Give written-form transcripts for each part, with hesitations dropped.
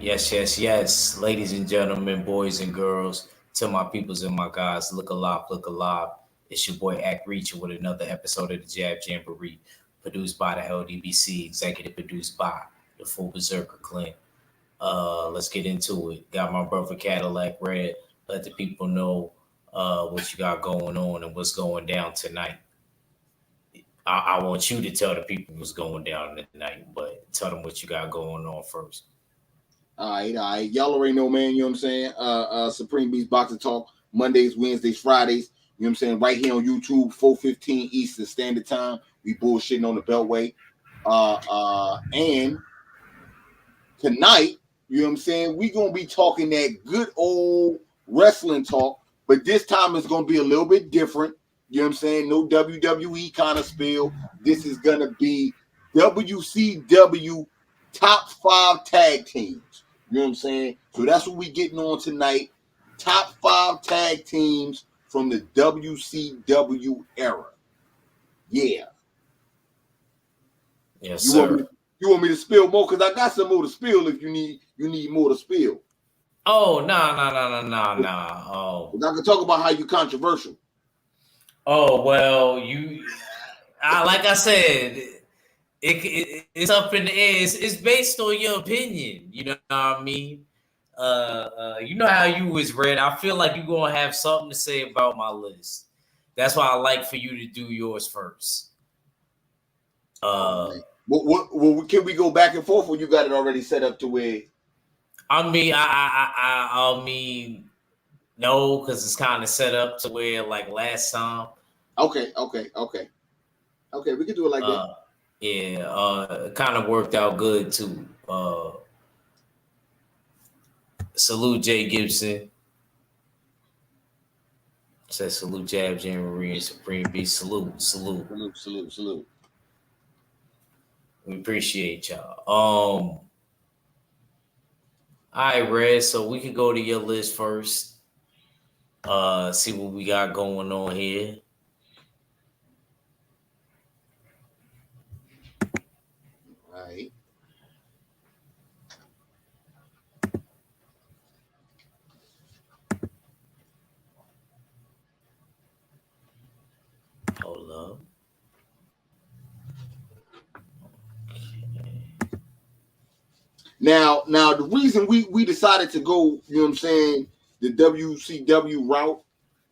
Yes, yes, yes. Ladies and gentlemen, boys and girls, to my peoples and my guys, look alive, look alive. It's your boy Act Reacher with another episode of the Jab Jamboree, produced by the LDBC, executive produced by the Full Berserker Clan. Let's get into it. Got my brother Cadillac Red. Let the people know what you got going on and what's going down tonight. I want you to tell the people what's going down tonight, but tell them what you got going on first. All right. Y'all already know, man. You know what I'm saying? Supreme Beast Boxing Talk, Mondays, Wednesdays, Fridays. You know what I'm saying? Right here on YouTube, 4:15 Eastern Standard Time. We bullshitting on the Beltway. And tonight, you know what I'm saying? We gonna be talking that good old wrestling talk, but this time it's gonna be a little bit different. You know what I'm saying? No WWE kind of spill. This is gonna be WCW top 5 tag teams. You know what I'm saying? So that's what we getting on tonight. Top 5 tag teams from the WCW era. Yeah. Yes, sir. You want me to spill more? Because I got some more to spill if you need more to spill. Oh, no. Oh. I can talk about how you controversial. Oh, well, like I said, it's up in the air. It's based on your opinion. You know what I mean? You know how you was read. I feel like you're gonna have something to say about my list. That's why I like for you to do yours first. Well, can we go back and forth, or you got it already set up to where? I mean, no, because it's kind of set up to where like last time. Okay. We can do it like that. Yeah, it kind of worked out good too. Salute Jay Gibson. Says salute Jab Jamboree and Supreme Beast. Salute. We appreciate y'all. All right, Red. So we can go to your list first. See what we got going on here. All right. Hold up. Now the reason we decided to go, you know what I'm saying, the WCW route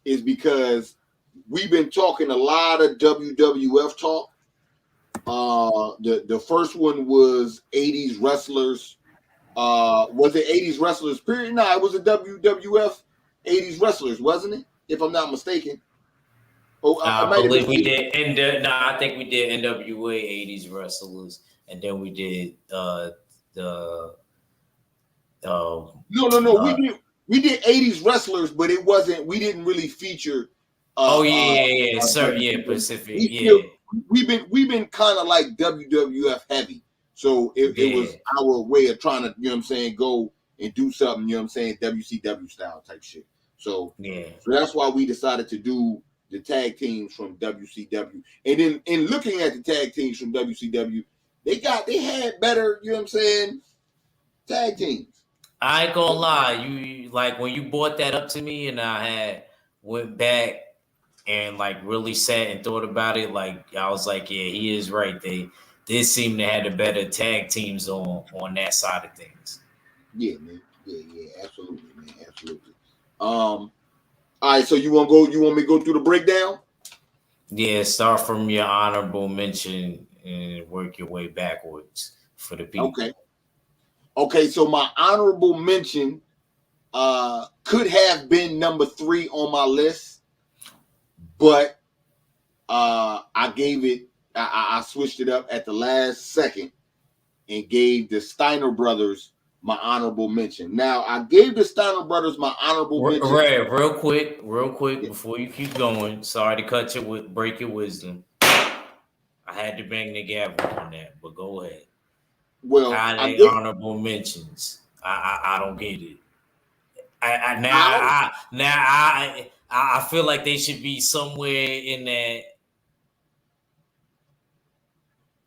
is because we've been talking a lot of WWF talk. The first one was 80s wrestlers. Was it 80s wrestlers period? No, it was a WWF 80s wrestlers, wasn't it? If I'm not mistaken. Oh, I believe we did. I think we did NWA 80s wrestlers, and then we did the. No. We did 80s wrestlers, but it wasn't. We didn't really feature. Sir, Pacific. We've been kind of like WWF heavy, so it was our way of trying to, you know what I'm saying, go and do something, you know what I'm saying, WCW style type shit. So so that's why we decided to do the tag teams from WCW, and then in looking at the tag teams from WCW, they had better, you know what I'm saying, tag teams. I ain't gonna lie, you like when you brought that up to me, and I went back and like really sat and thought about it. Like I was like, yeah, he is right. They did seem to have the better tag teams on that side of things. Yeah, man. Yeah, absolutely, man, absolutely. All right, so you want me to go through the breakdown? Yeah, start from your honorable mention and work your way backwards for the people. Okay, so my honorable mention could have been number 3 on my list, but I gave it. I switched it up at the last second and gave the Steiner Brothers my honorable mention. Now I gave the Steiner Brothers my honorable mention. Real quick, before you keep going. Sorry to cut you break your wisdom. I had to bang the gavel on that, but go ahead. Well, honorable mentions. I don't get it. I feel like they should be somewhere in that.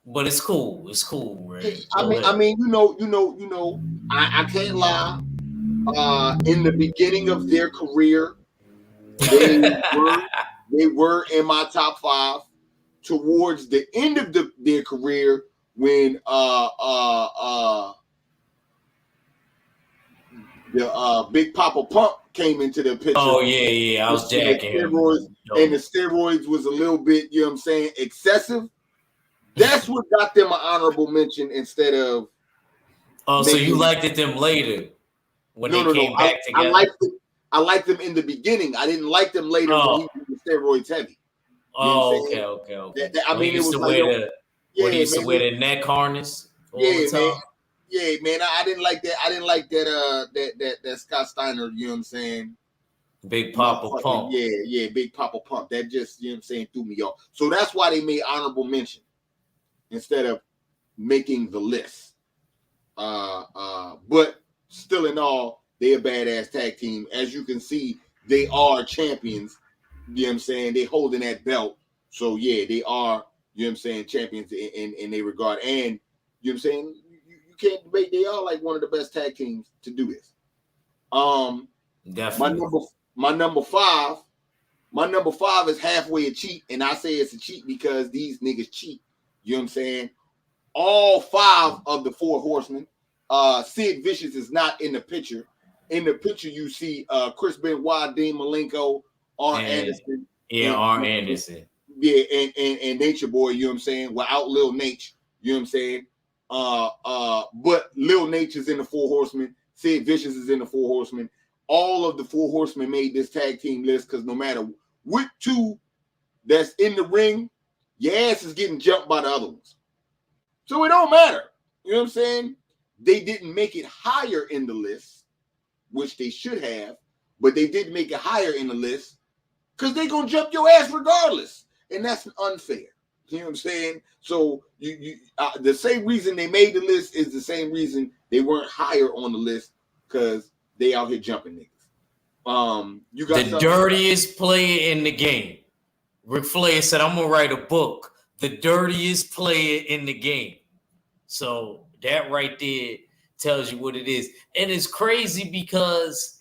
But it's cool. It's cool, Ray. I mean, I can't lie. In the beginning of their career, they were they were in my top 5. Towards the end of their career, when the Big Papa Pump came into the picture. Oh yeah, I was jacking him. And the steroids was a little bit, you know what I'm saying, excessive. That's what got them an honorable mention instead of. Oh, so you liked it them later when they came back together? I liked them in the beginning. I didn't like them later when he was steroids heavy. Okay. I mean, it was like when he used to wear the neck harness all the time. Man. Yeah, man. I didn't like that. I didn't like that Scott Steiner, you know what I'm saying? Big Papa Pump. Yeah, Big Papa Pump. That just, you know what I'm saying, threw me off. So that's why they made honorable mention instead of making the list. But still in all, they a badass tag team. As you can see, they are champions. You know what I'm saying? They holding that belt. So yeah, they are, you know what I'm saying, champions in their regard. And you know what I'm saying? You can't debate, they are like one of the best tag teams to do this. Definitely. My number five is halfway a cheat, and I say it's a cheat because these niggas cheat. You know what I'm saying? All 5 of the 4 horsemen. Sid Vicious is not in the picture. In the picture, you see Chris Benoit, Dean Malenko, Arn Anderson. Yeah, Arn Anderson. Yeah, and Nature Boy, you know what I'm saying? Without Lil Nate, you know what I'm saying? But Lil Nate is in the 4 horsemen. Sid Vicious is in the 4 horsemen. All of the 4 horsemen made this tag team list because no matter what 2 that's in the ring, your ass is getting jumped by the other ones. So it don't matter. You know what I'm saying? They didn't make it higher in the list, which they should have, but they did make it higher in the list because they're going to jump your ass regardless. And that's unfair. You know what I'm saying? So you the same reason they made the list is the same reason they weren't higher on the list because they out here jumping niggas. You got the dirtiest player in the game. Ric Flair said, I'm going to write a book. The dirtiest player in the game. So that right there tells you what it is. And it's crazy because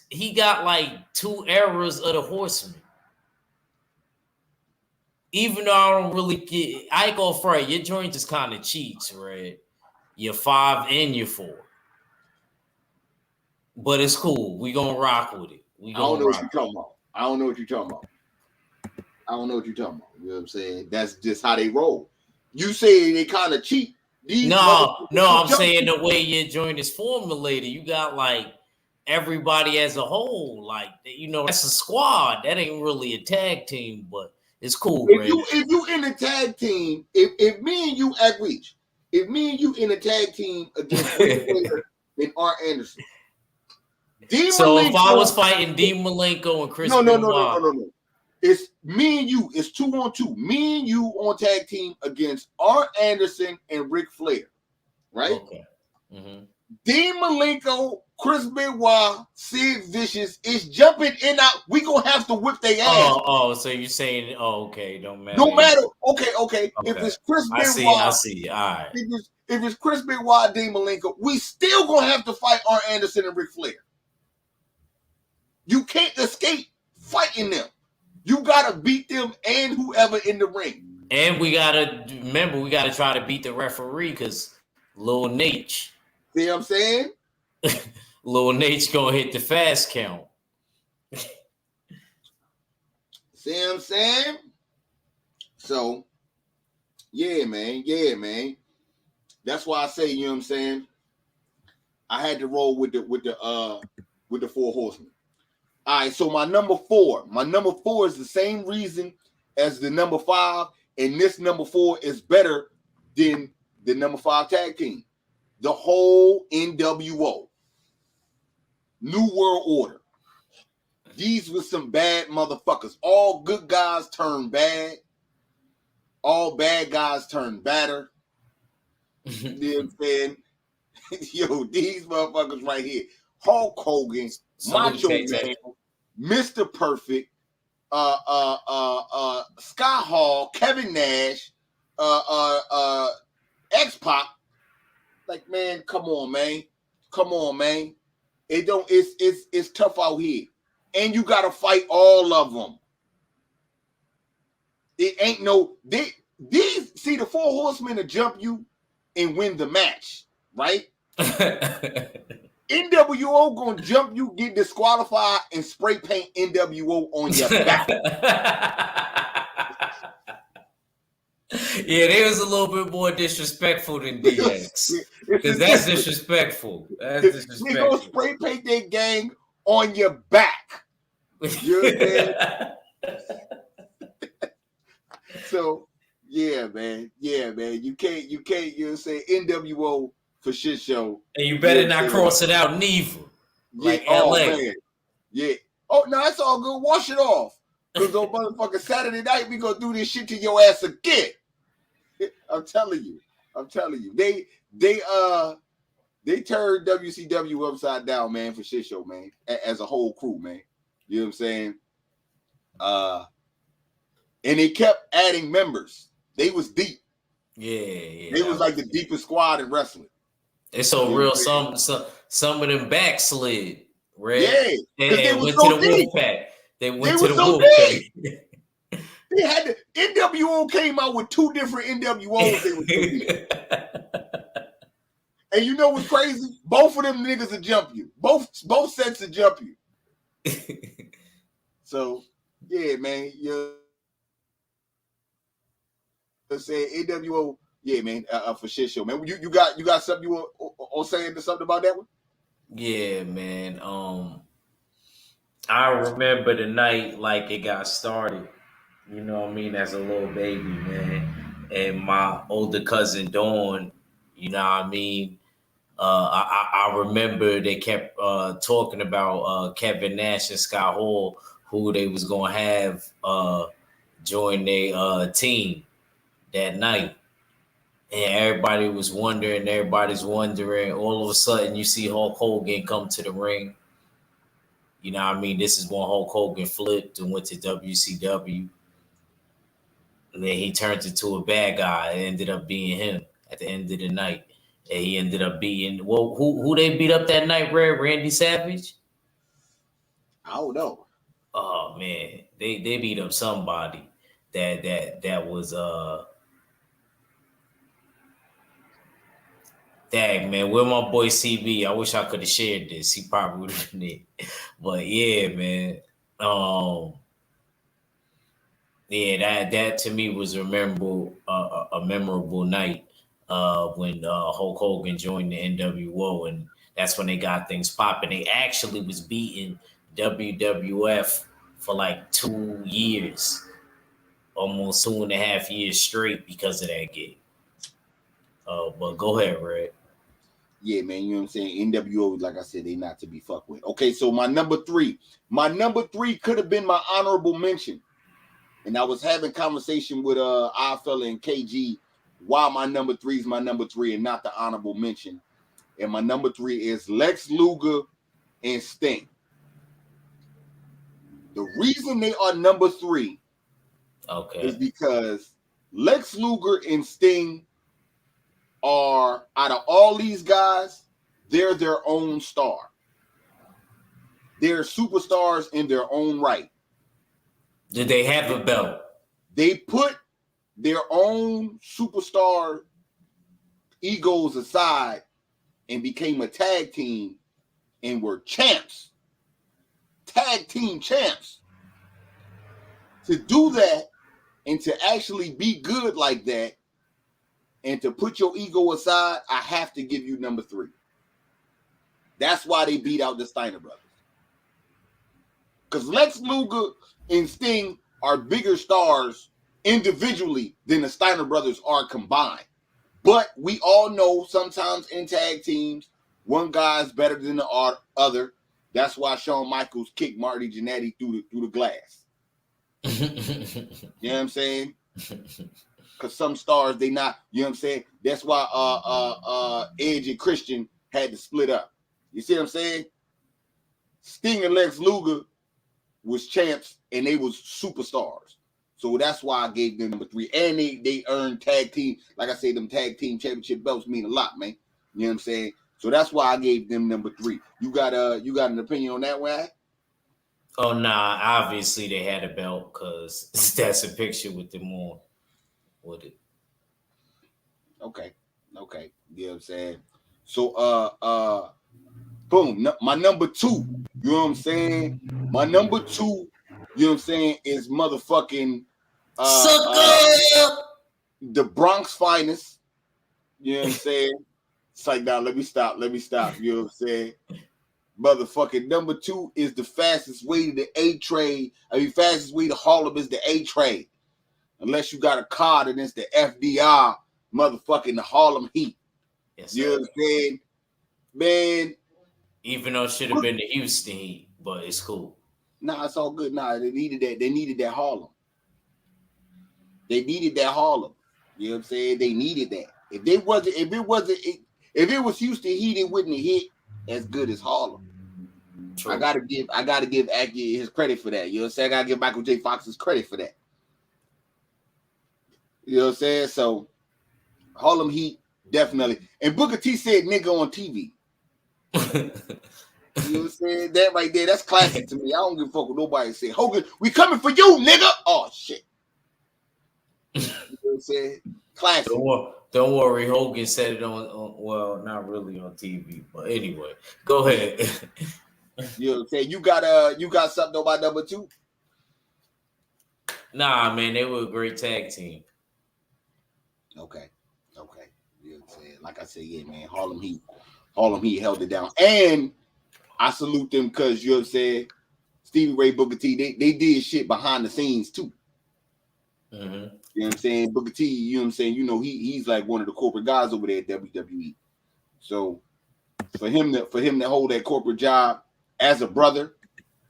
he got like 2 eras of the Horsemen. Even though I don't really get, I ain't gonna fret, your joint just kind of cheats, right? You're 5 and you're 4. But it's cool. We gonna rock with it. I don't know what you're talking about. I don't know what you're talking about. You know what I'm saying? That's just how they roll. You say they kind of cheat. No, I'm saying the way your joint is formulated, you got like everybody as a whole. Like, you know, that's a squad. That ain't really a tag team, but it's cool. If you in a tag team, if me and you at Reach, if me and you in a tag team against and Arn Anderson. So if I was fighting Dean Malenko and Chris Benoit. No. It's me and you. It's 2-on-2. Me and you on tag team against Arn Anderson and Ric Flair. Right? Okay. Mm-hmm. Dean Malenko, Chris Benoit, Sid Vicious is jumping in out. We gonna have to whip their ass. Oh, so you're saying, okay, don't matter. No matter. Okay. If it's Chris Benoit, I see. All right. If it's Chris Benoit, Dean Malenko, we still gonna have to fight Arn Anderson and Ric Flair. You can't escape fighting them. You gotta beat them and whoever in the ring. And we gotta try to beat the referee because Lil Nate. See what I'm saying? Lil Nate's gonna hit the fast count. See what I'm saying? So, yeah, man. That's why I say, you know what I'm saying? I had to roll with the 4 horsemen. All right, so my number 4 is the same reason as the number 5, and this number 4 is better than the number 5 tag team. The whole NWO, New World Order. These were some bad motherfuckers. All good guys turn bad. All bad guys turn badder. You know what I'm saying? Yo, these motherfuckers right here. Hulk Hogan, Macho Man, Mr. Perfect, Scott Hall, Kevin Nash, X-Pac, like, man, come on, man. It's tough out here. And you gotta fight all of them. It ain't no these see the 4 horsemen to jump you and win the match, right? NWO gonna jump you, get disqualified, and spray paint NWO on your back. Yeah, they was a little bit more disrespectful than DX. Because that's disrespectful. That's disrespectful. They gonna spray paint their gang on your back. You know what I'm saying? So yeah, man. You can't, you know what I'm saying, NWO for shit show. And you better not cross it out neither. Like LA. LA. Man. Yeah. Oh no, it's all good. Wash it off. Because on motherfucking Saturday night, we gonna do this shit to your ass again. I'm telling you. They turned WCW upside down, man, for shit show, man. As a whole crew, man. You know what I'm saying? And they kept adding members. They was deep. Yeah. They was like the deepest squad in wrestling. It's so real. Some of them backslid, right? Yeah, and they went so to the deep. Wolfpack. They went to the so Wolfpack. They had the NWO came out with 2 different NWOs. They were doing. And you know what's crazy? Both of them niggas will jump you. Both sets will jump you. So yeah, man. You say NWO, yeah, man, for shit show, man. You got something you were saying something about that one? Yeah, man. I remember the night like it got started. You know what I mean? As a little baby, man. And my older cousin Dawn, you know what I mean? I remember they kept talking about Kevin Nash and Scott Hall, who they was gonna have join their team that night. And everybody's wondering. All of a sudden, you see Hulk Hogan come to the ring. You know what I mean? This is when Hulk Hogan flipped and went to WCW. And then he turned into a bad guy. It ended up being him at the end of the night. And he ended up being, well, who they beat up that night, Red? Randy Savage? I don't know. Oh man, they beat up somebody that was dang, man, where my boy CB? I wish I could have shared this. He probably would have been it. But yeah, man. Yeah, that to me was a memorable night when Hulk Hogan joined the NWO, and that's when they got things popping. They actually was beating WWF for like 2 years, almost 2.5 years straight because of that gig. But go ahead, Red. Yeah, man, you know what I'm saying? NWO, like I said, they not to be fucked with. Okay, so my number three could have been my honorable mention. And I was having conversation with iFella and KG why my number 3 is my number 3 and not the honorable mention. And my number 3 is Lex Luger and Sting. The reason they are number 3 is because Lex Luger and Sting are, out of all these guys, they're their own star. They're superstars in their own right. Did they have a belt? They put their own superstar egos aside and became a tag team and were champs. Tag team champs. To do that and to actually be good like that and to put your ego aside, I have to give you number 3. That's why they beat out the Steiner Brothers. Because Lex Luger and Sting are bigger stars individually than the Steiner Brothers are combined. But we all know sometimes in tag teams, one guy's better than the other. That's why Shawn Michaels kicked Marty Jannetty through the glass. You know what I'm saying? Because some stars, they not, you know what I'm saying? That's why Edge and Christian had to split up. You see what I'm saying? Sting and Lex Luger was champs and they was superstars. So that's why I gave them number 3. And they earned tag team. Like I say, them tag team championship belts mean a lot, man. You know what I'm saying? So that's why I gave them number 3. You got an opinion on that one? Oh nah, obviously they had a belt because that's a picture with them on with it. Okay. You know what I'm saying? So boom, my number 2, you know what I'm saying? My number 2, you know what I'm saying, is motherfucking the Bronx Finest. You know what I'm saying? It's like, now let me stop. You know what I'm saying? Motherfucking number 2 is the fastest way to the A trade. Fastest way to Harlem is the A trade. Unless you got a card and it's the FDR, motherfucking the Harlem Heat. Yes, you know what I'm saying? Man. Even though it should have been the Houston Heat, but it's cool. Nah, it's all good. Nah, they needed that. They needed that Harlem. You know what I'm saying? They needed that. If it was Houston Heat, it wouldn't have hit as good as Harlem. True. I gotta give Aki his credit for that. You know what I'm saying? I gotta give Michael J. Fox his credit for that. You know what I'm saying? So Harlem Heat, definitely. And Booker T said nigga on TV. You know what I'm saying? That right there, that's classic to me. I don't give a fuck what nobody say. Hogan, we coming for you, nigga. Oh shit. You know what I'm saying? Classic. Don't worry, Hogan said it on well, not really on TV, but anyway, go ahead. You know what I'm saying? You got something about number 2? Nah, man, they were a great tag team. Okay. You know what I'm saying? Like I said, yeah, man, Harlem Heat held it down. And I salute them because, you know what I'm saying, Stevie Ray, Booker T, they did shit behind the scenes too. Mm-hmm. You know what I'm saying? Booker T, you know what I'm saying, you know, he's like one of the corporate guys over there at WWE. So for him to hold that corporate job as a brother,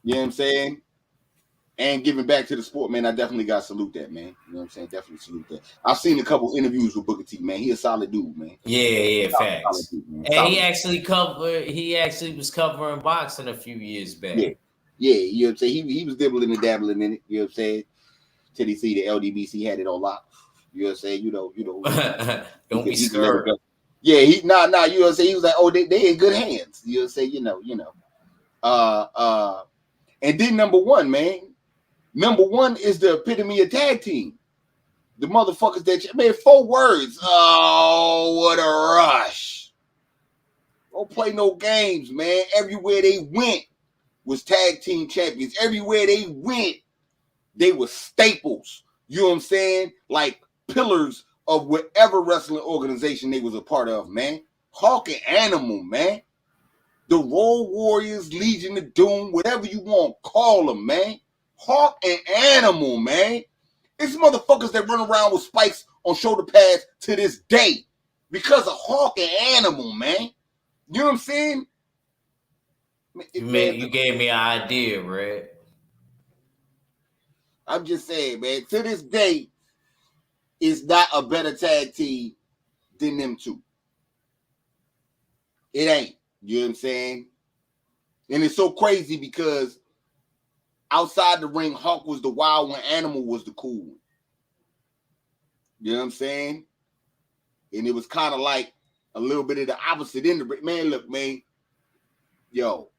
you know what I'm saying, and giving back to the sport, man, I definitely got to salute that, man. You know what I'm saying? Definitely salute that. I've seen a couple interviews with Booker T, man. He a solid dude, man. Yeah, facts. Dude, and he actually was covering boxing a few years back. Yeah, you know what I'm saying? He was dibbling and dabbling in it, you know what I'm saying? Till he see the LDBC had it on lock. You know what I'm saying? You know. Don't be scared. Yeah, you know what I'm saying? He was like, oh, they in good hands. You know what I'm saying? You know. And then number 1, man. Number 1 is the epitome of tag team. The motherfuckers that, man, 4 words. Oh, what a rush. Don't play no games, man. Everywhere they went was tag team champions. Everywhere they went, they were staples. You know what I'm saying? Like pillars of whatever wrestling organization they was a part of, man. Hawk and Animal, man. The Road Warriors, Legion of Doom, whatever you want, call them, man. Hawk and Animal, man. It's motherfuckers that run around with spikes on shoulder pads to this day because of Hawk and Animal, man. You know what I'm saying? You gave me an idea, Red. I'm just saying, man, to this day, it's not a better tag team than them 2. It ain't. You know what I'm saying? And it's so crazy because outside the ring, Hawk was the wild one, Animal was the cool one. You know what I'm saying? And it was kind of like a little bit of the opposite end of it. Man, look, man. Yo,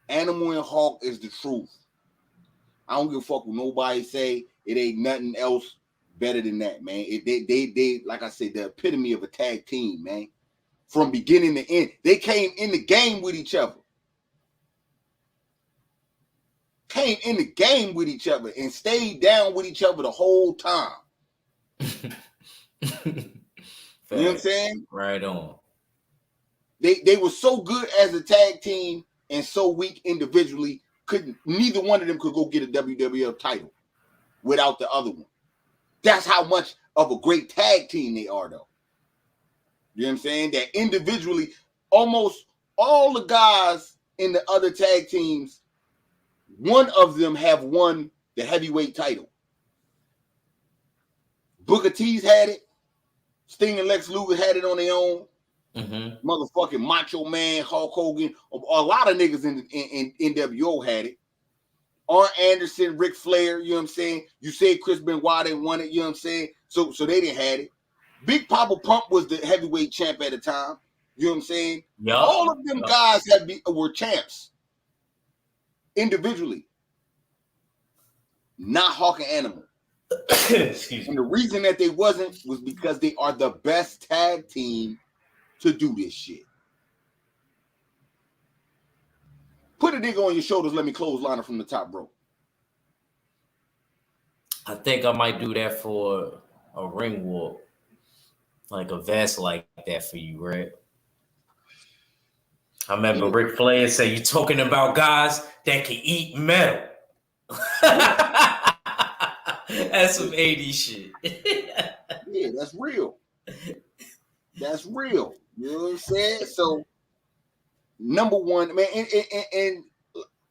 Animal and Hawk is the truth. I don't give a fuck what nobody say. It ain't nothing else better than that, man. They like I said, the epitome of a tag team, man. From beginning to end. They came in the game with each other. And stayed down with each other the whole time. You know what I'm saying? Right on. They were so good as a tag team and so weak individually. Neither one of them could go get a WWF title without the other one. That's how much of a great tag team they are, though. You know what I'm saying? That individually, almost all the guys in the other tag teams, one of them have won the heavyweight title. Booker T's had it. Sting and Lex Luger had it on their own. Mm-hmm. Motherfucking Macho Man, Hulk Hogan, a lot of niggas in NWO had it. Arn Anderson, Ric Flair, you know what I'm saying? You say Chris Benoit didn't want it, you know what I'm saying? So they didn't have it. Big Papa Pump was the heavyweight champ at the time. You know what I'm saying? Yep. All of them guys were champs individually. Not Hawk and Animal. Excuse me. And the reason that they wasn't was because they are the best tag team to do this shit. Put a nigga on your shoulders, let me clothesline from the top rope. I think I might do that for a ring walk. Like a vest like that for you, right? I remember Ric Flair say, "You talking about guys that can eat metal." That's some 80s shit. Yeah, that's real. That's real. You know what I'm saying? So, number one, man, and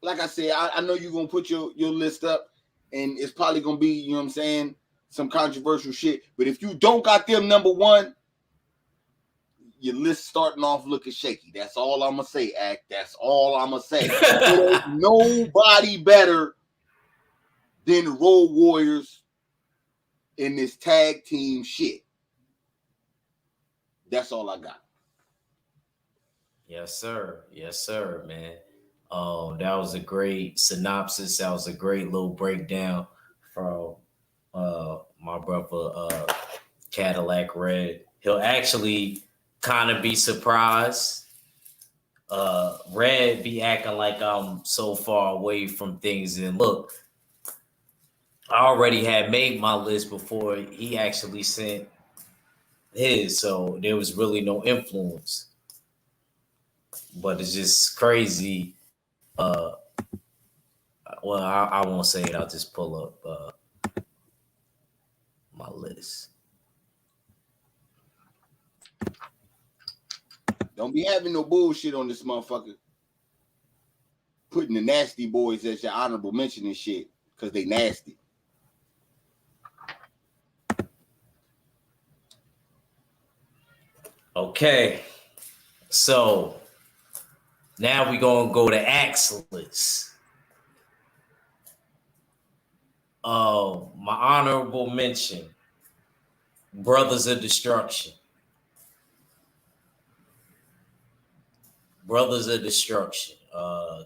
like I said, I know you're going to put your list up, and it's probably going to be, you know what I'm saying, some controversial shit. But if you don't got them number one, your list starting off looking shaky. That's all I'm going to say, Act. That's all I'm going to say. There's nobody better than the Road Warriors in this tag team shit. That's all I got. Yes, sir. Yes, sir, man. That was a great synopsis. That was a great little breakdown from my brother Cadillac Red. He'll actually kind of be surprised. Red be acting like I'm so far away from things. And look, I already had made my list before he actually sent his, so there was really no influence. But it's just crazy. Well, I won't say it. I'll just pull up my list. Don't be having no bullshit on this motherfucker. Putting the nasty boys as your honorable mention and shit because they nasty. Okay, so now we're gonna go to Axlis. My honorable mention, Brothers of Destruction. Brothers of Destruction.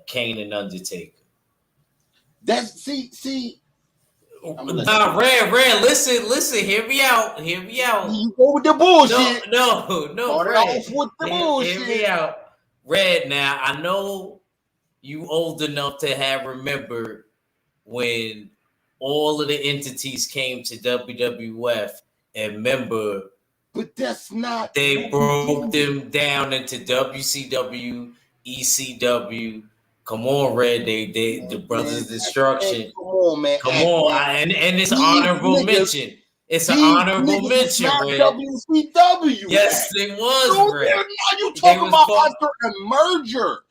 Kane and Undertaker. That's see. Nah, Red, listen, hear me out. You go with the bullshit. No, Start Red. off with the bullshit. Hear me out. Red, now, I know you old enough to have remembered when all of the entities came to WWF and remember, but that's not. They broke them down into WCW, ECW. Come on, Red. The Brothers of Destruction. Come on, man. Come on. And it's an honorable mention. It's an honorable mention, Red. WCW. Yes, it was, Red. Are you talking about after a merger?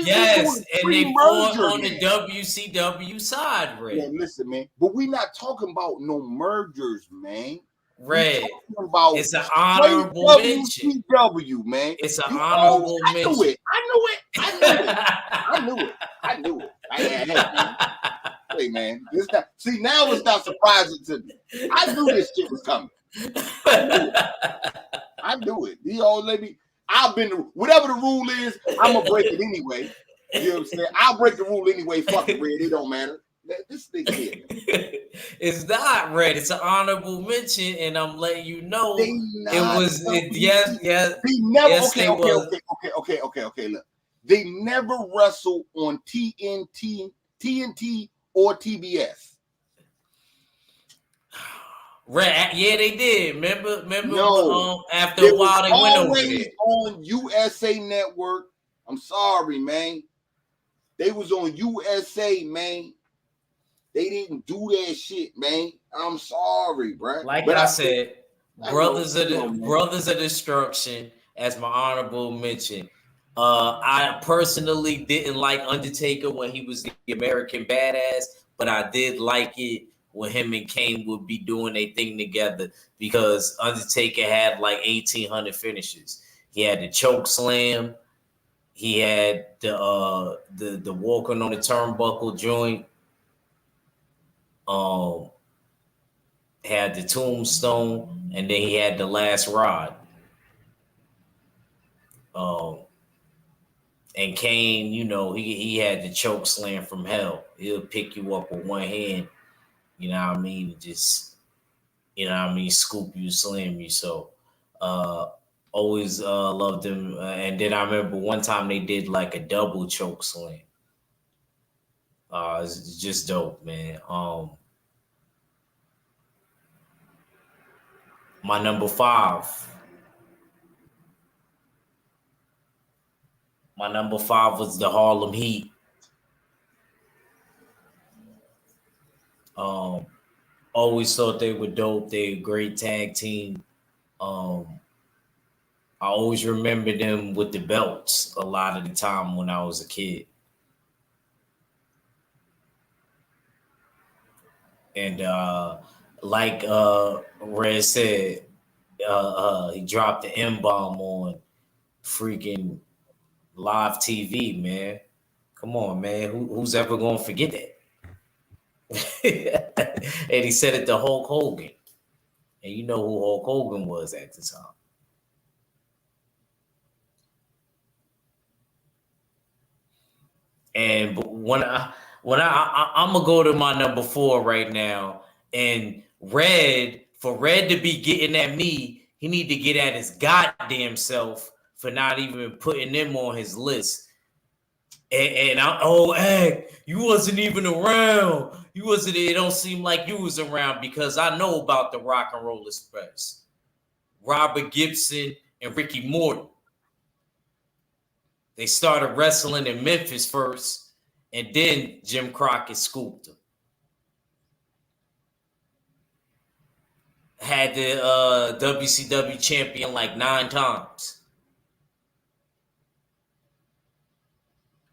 Yes, and they fought on the WCW side, Red. Man, listen, man. But we're not talking about no mergers, man. Red. It's an honorable mention. WCW, man. It's an honorable mention. I knew it. Hey, man. See, now it's not surprising to me. I knew this shit was coming. I knew it. You know, whatever the rule is, I'm gonna break it anyway. You know what I'm saying? I'll break the rule anyway. Fuck it, Red. It don't matter. This thing here. It's not, Red. It's an honorable mention, and I'm letting you know it was. Yes. They never. Okay. Look, they never wrestled on TNT, or TBS. Red, yeah, they did. Remember? No, after a while, they went over there on USA Network. I'm sorry, man. They was on USA, man. They didn't do that shit, man. I'm sorry, bro. Like I said, Brothers of Destruction as my honorable mention. I personally didn't like Undertaker when he was the American Badass, but I did like it when him and Kane would be doing their thing together because Undertaker had like 1,800 finishes. He had the choke slam. He had the walking on the turnbuckle joint. Had the tombstone, and then he had the last rod. And Kane, you know, he had the choke slam from hell. He'll pick you up with one hand, you know what I mean? Just, you know what I mean, scoop you, slam you. So always loved him. And then I remember one time they did like a double choke slam. It's just dope, man. My number 5. My number 5 was the Harlem Heat. Always thought they were dope. They a great tag team. I always remember them with the belts a lot of the time when I was a kid. And like Red said, he dropped the M-bomb on freaking live TV, man. Come on, man. Who's ever going to forget that? And he said it to Hulk Hogan. And you know who Hulk Hogan was at the time. And when I'm gonna go to my number 4 right now, and for Red to be getting at me, he need to get at his goddamn self for not even putting them on his list. And hey, you wasn't even around. You wasn't. It don't seem like you was around because I know about the Rock and Roll Express. Robert Gibson and Ricky Morton. They started wrestling in Memphis first, and then Jim Crockett scooped them. Had the WCW champion like 9 times.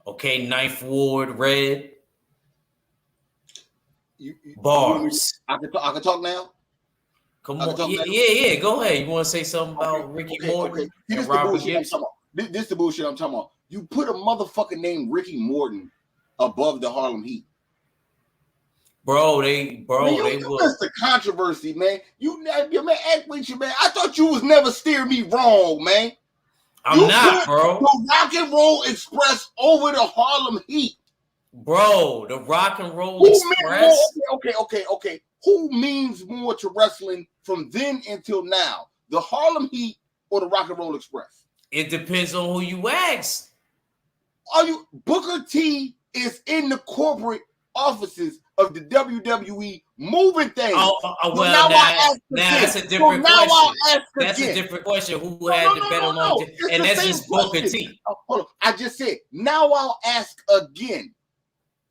Okay, Ninth Ward, Red. Bars. I can talk now? Come on. Yeah. Go ahead. You want to say something about Ricky Morton and Robert Gibson? This is the bullshit I'm talking about. You put a motherfucker named Ricky Morton above the Harlem Heat. Bro, you missed the controversy, man. You man, man. I thought you was never steer me wrong, man. I'm not, bro. The Rock and Roll Express over the Harlem Heat. Bro, the Rock and Roll Express. Okay. Who means more to wrestling from then until now? The Harlem Heat or the Rock and Roll Express? It depends on who you ask. Booker T is in the corporate offices of the WWE moving things. Well, now that's a different question. That's a different question. Who had the better longevity? And that's just Booker T. Hold on. I just said, now I'll ask again.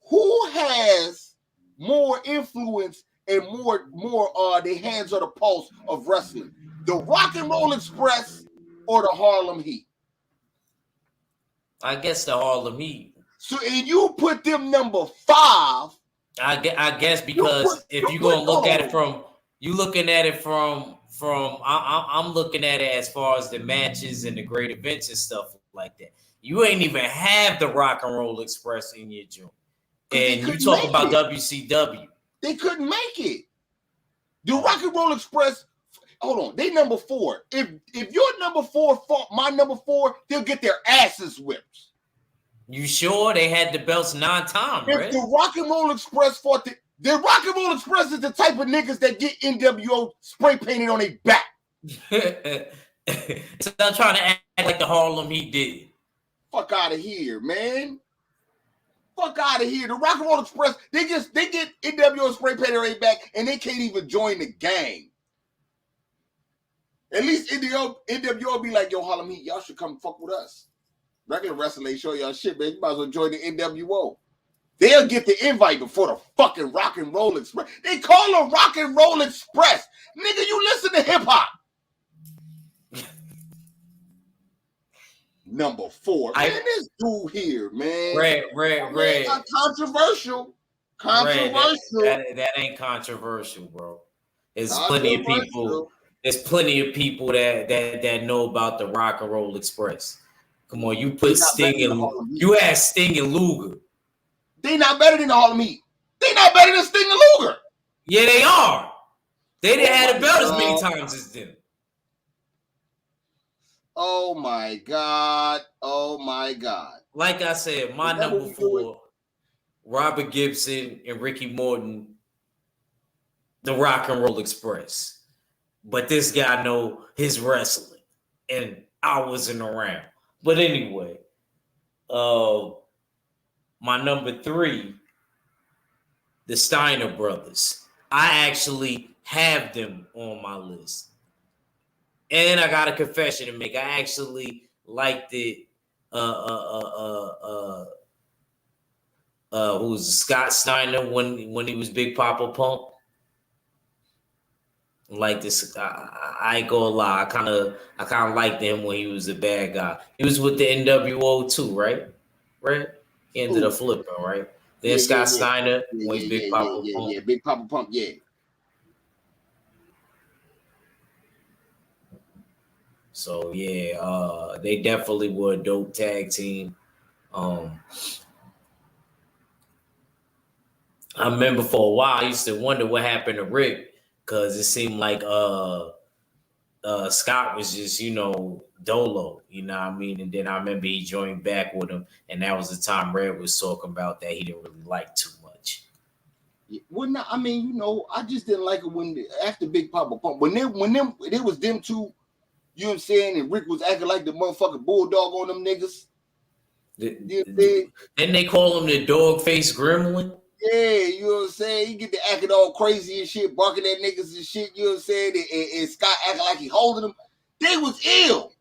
Who has more influence and more the hands on the pulse of wrestling? The Rock and Roll Express or the Harlem Heat? I guess the Harlem Heat. So, and you put them number 5. I guess because if you're gonna look at it from, I'm looking at it as far as the matches and the great events and stuff like that. You ain't even have the Rock and Roll Express in your joint, and you talk about WCW. They couldn't make it. The Rock and Roll Express. Hold on, they number 4. If your number 4 fought my number 4, they'll get their asses whipped. You sure? They had the belts 9 times, right? If the Rock and Roll Express fought the Rock and Roll Express is the type of niggas that get NWO spray painted on their back. So I'm trying to act like the Harlem Heat did. Fuck out of here, man. Fuck out of here. The Rock and Roll Express, they get NWO spray painted on their back and they can't even join the gang. At least NWO be like, yo, Harlem Heat, y'all should come fuck with us. Regular wrestling ain't show y'all shit, man. You might as well join the NWO. They'll get the invite before the fucking Rock and Roll Express. They call it Rock and Roll Express. Nigga, you listen to hip hop. Number 4. Man, this dude here, man. Red. Controversial. That ain't controversial, bro. There's plenty of people. There's plenty of people that know about the Rock and Roll Express. Come on, you put Sting and you had Sting and Luger. They not better than the Harlem Heat. They not better than Sting and Luger. Yeah, they are. They didn't have the belt as many times as them. Oh my God. Oh my God. Like I said, my number 4, Robert Gibson and Ricky Morton, the Rock and Roll Express. But this guy know his wrestling. And I wasn't around. But anyway, my number 3, the Steiner Brothers. I actually have them on my list. And I got a confession to make. I actually liked it. Who's Scott Steiner when he was Big Papa Pump? Like this, I ain't gonna lie. I kind of liked him when he was a bad guy. He was with the NWO too, right? Right? He ended up flipping, right? Then Scott Steiner when he's Big Papa Pump. Yeah, Big Papa Pump, yeah. So yeah, they definitely were a dope tag team. I remember for a while I used to wonder what happened to Rick because it seemed like Scott was just, dolo, you know what I mean? And then I remember he joined back with him, and that was the time Red was talking about that he didn't really like too much. Well, no, I mean, I just didn't like it when after Big Papa Pump, when it was them two, you know what I'm saying, and Rick was acting like the motherfucking bulldog on them niggas. Didn't they call him the dog face gremlin? Yeah, you know what I'm saying? He get to acting all crazy and shit, barking at niggas and shit, you know what I'm saying? And Scott acting like he holding them. They was ill.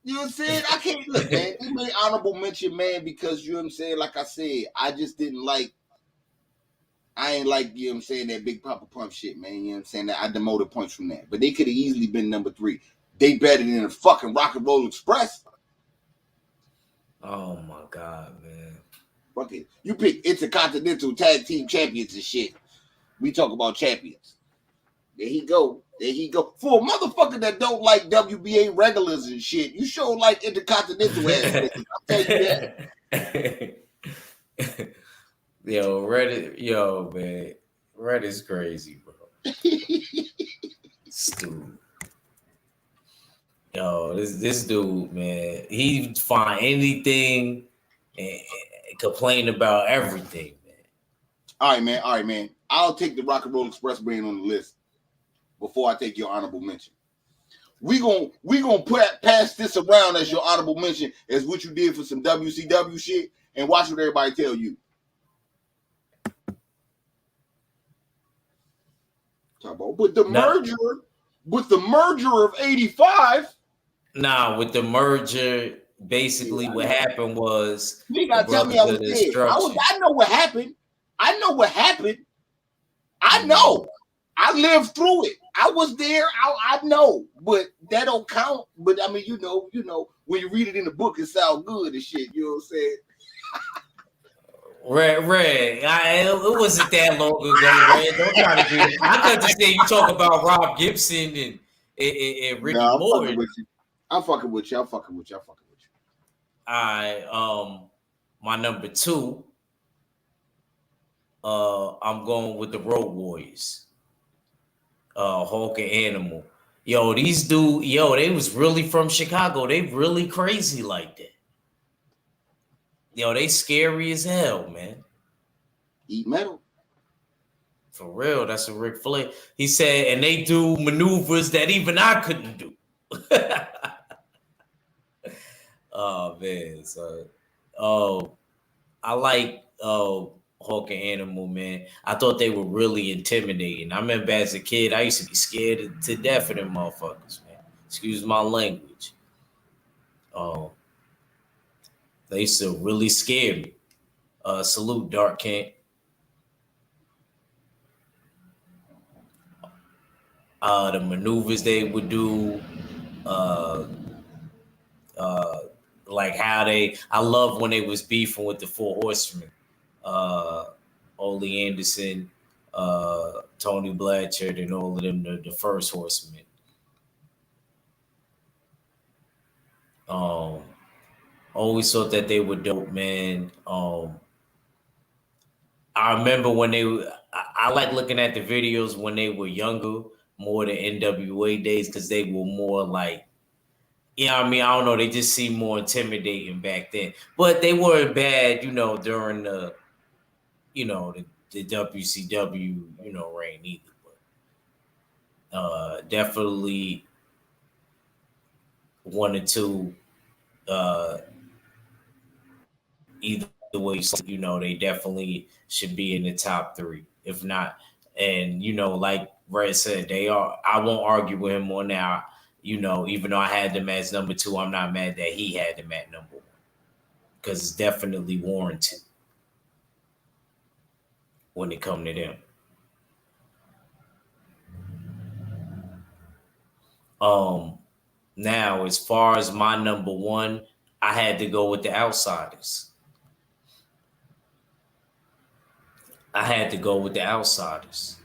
You know what I'm saying? I can't look, man. They made honorable mention, man, because you know what I'm saying? Like I said, I just didn't like. I ain't like, you know what I'm saying, that Big Papa Pump shit, man. You know what I'm saying? That I demoted points from that. But they could have easily been number 3. They better than the fucking Rock and Roll Express. Oh my God, man. Fuck it. You pick Intercontinental Tag Team Champions and shit. We talk about champions. There he go. For a motherfucker that don't like WBA regulars and shit, you sure like Intercontinental ass niggas. I'll tell you that. Red is crazy, bro. Stupid. This dude, man, he find anything and complain about everything, man. All right, man. I'll take the Rock and Roll Express brand on the list before I take your honorable mention. We gonna pass this around as your honorable mention as what you did for some WCW shit, and watch what everybody tell you. With the merger of 85. Nah, with the merger, basically what happened was you gotta tell me I was there. I know what happened. I know. I lived through it. I was there. I know, but that don't count. But I mean, you know, when you read it in the book, it sounds good and shit. You know what I'm saying? Red. It wasn't that long ago, Red. Don't try to do it. I thought you said you talk about Rob Gibson and Ricky Morton. I'm fucking with you. All right. My number 2. I'm going with the Road Warriors. Hulk and Animal. These dudes, they was really from Chicago. They really crazy like that. They scary as hell, man. Eat metal. For real, that's a Ric Flair. He said, and they do maneuvers that even I couldn't do. Oh man, so I like Hulk and Animal, man. I thought they were really intimidating. I remember as a kid, I used to be scared to death of them motherfuckers, man. Excuse my language. They used to really scare me. Salute Dark Kent. The maneuvers they would do, like how I love when they was beefing with the Four Horsemen, Ole Anderson, Tony Blanchard, and all of them, the First Horsemen. Always thought that they were dope, man. I remember when I like looking at the videos when they were younger, more the NWA days, because they were more like, you know what I mean? I don't know. They just seemed more intimidating back then. But they weren't bad, during the WCW, reign either. But definitely one or two, either way, they definitely should be in the top three. If not, and like Red said, they are. I won't argue with him on now. Even though I had them as number two, I'm not mad that he had them at number one because it's definitely warranted when it come to them. Now as far as my number one, I had to go with the Outsiders. I had to go with the Outsiders.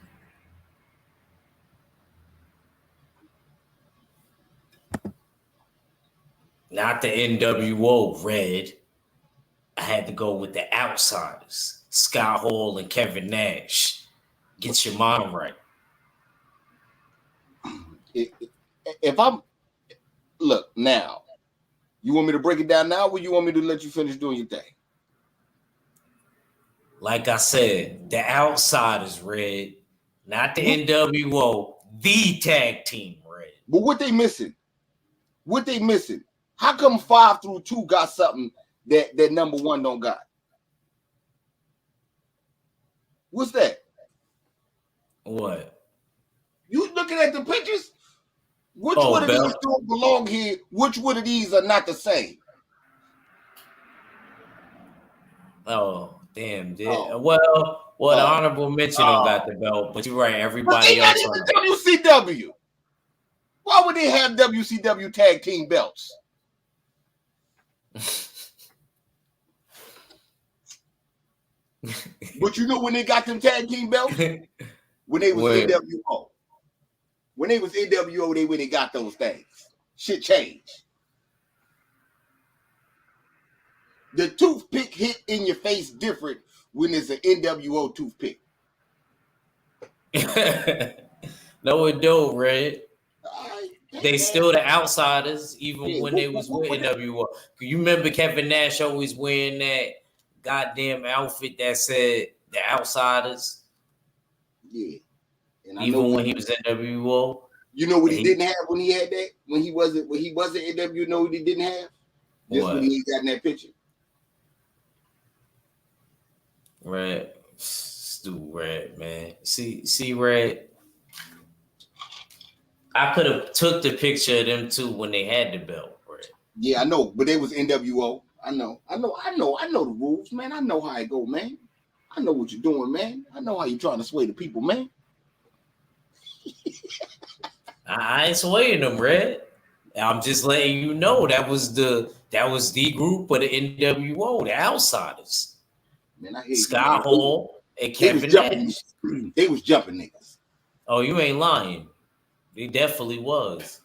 Not the NWO, Red. I had to go with the Outsiders. Scott Hall and Kevin Nash. Get your mind right. If I'm look now, you want me to break it down now, or you want me to let you finish doing your thing? Like I said, the Outsiders, Red, not the NWO, the tag team, Red. But what they missing? What they missing? How come 5 through 2 got something that number one don't got? What's that? What? You looking at the pictures? Which one of these don't belong here? Which one of these are not the same? Oh, damn, dude. Oh. Well, the honorable mention don't got the belt, but you're right. Everybody else on the WCW. Why would they have WCW tag team belts? But you know when they got them tag team belts? When they was NWO. When they was NWO, they when they got those things. Shit changed. The toothpick hit in your face different when it's an NWO toothpick. No, it don't, Red. They still the Outsiders, even when they was with NWO. You remember Kevin Nash always wearing that goddamn outfit that said the Outsiders? Yeah. And even when he was NWO. You know what he didn't have when he had that? When he wasn't NWO, you know what he didn't have? Just what he got in that picture. Red. Stu Red, man. See, Red. I could have took the picture of them too when they had the belt, Red. Yeah, I know, but they was NWO. I know the rules, man. I know how it go, man. I know what you're doing, man. I know how you're trying to sway the people, man. I ain't swaying them, Red. I'm just letting you know that was the group of the NWO, the Outsiders. Man, I hate Scott Hall and Kevin Nash. They was jumping niggas. Oh, you ain't lying. They definitely was.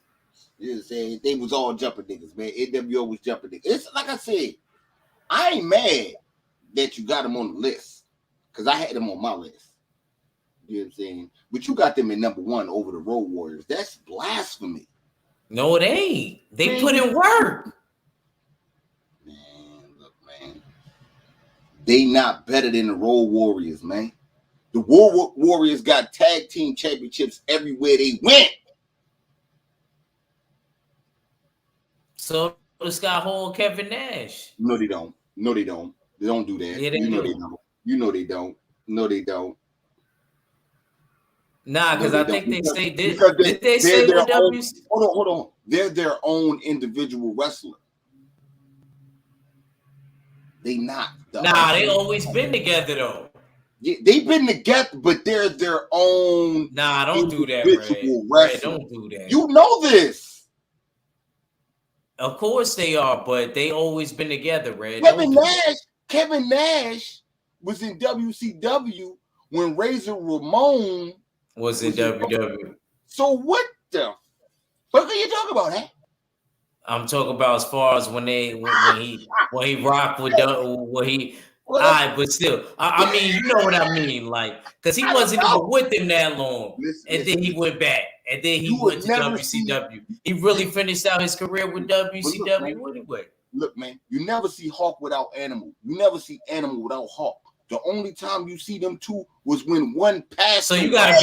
They was all jumping niggas, man. NWO was jumping niggas. It's like I said, I ain't mad that you got them on the list because I had them on my list. You know what I'm saying? But you got them in number one over the Road Warriors. That's blasphemy. No, it ain't. They put in work. Man, look, man. They not better than the Road Warriors, man. The Road Warriors got tag team championships everywhere they went. So does Scott Hall and Kevin Nash. No, they don't. No, they don't. They don't do that. Yeah, they do. They don't. You know they don't. No, they don't. Nah, because I think they say did they say their own, hold on. They're their own individual wrestler. They not. They always been together though. Yeah, they've been together, but they're their own. Nah, don't do that, Ray. Don't do that. You know this. Of course they are, but they always been together, Ray. Kevin Nash was in WCW when Razor Ramon was in WWE. So what the fuck are you talking about, huh? I'm talking about as far as when he rocked with when he. All right, but still, I mean, you know what I mean, like, because he wasn't even with him that long, and then he went back, and then he went to WCW. He really finished out his career with WCW anyway. Look, man, you never see Hawk without Animal. You never see Animal without Hawk. The only time you see them two was when one passed. So you gotta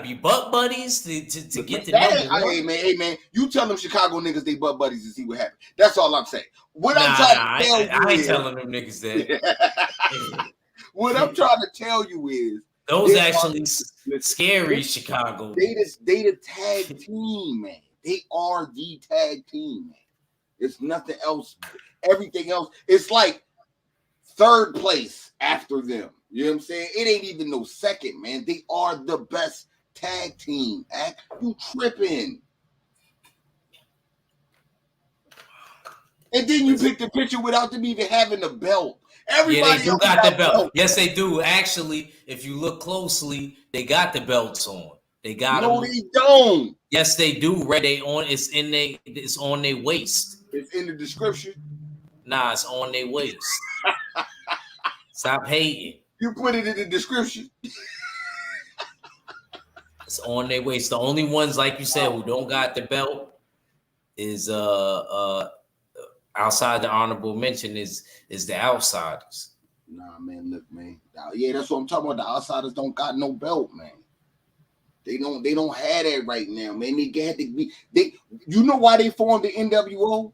be butt buddies to get to number one. Hey man, you tell them Chicago niggas they butt buddies and see what happens. That's all I'm saying. What I'm trying to tell you I ain't telling them niggas that. What I'm trying to tell you is those actually scary Chicago. They the tag team, man. They are the tag team, man. It's nothing else. Everything else, it's like third place after them. You know what I'm saying? It ain't even no second, man. They are the best tag team. You tripping. And then you pick the picture without them even having the belt. Everybody they do got the belt. Yes, they do. Actually, if you look closely, they got the belts on. They got them. They don't. Yes, they do. Red, it's on their waist. It's in the description. Nah, it's on their waist. Stop hating. You put it in the description. It's on their waist. The only ones, like you said, who don't got the belt is outside the honorable mention is the outsiders. Nah, man, look, man. Yeah, that's what I'm talking about. The outsiders don't got no belt, man. They don't have that right now, man. They had to be. You know why they formed the NWO?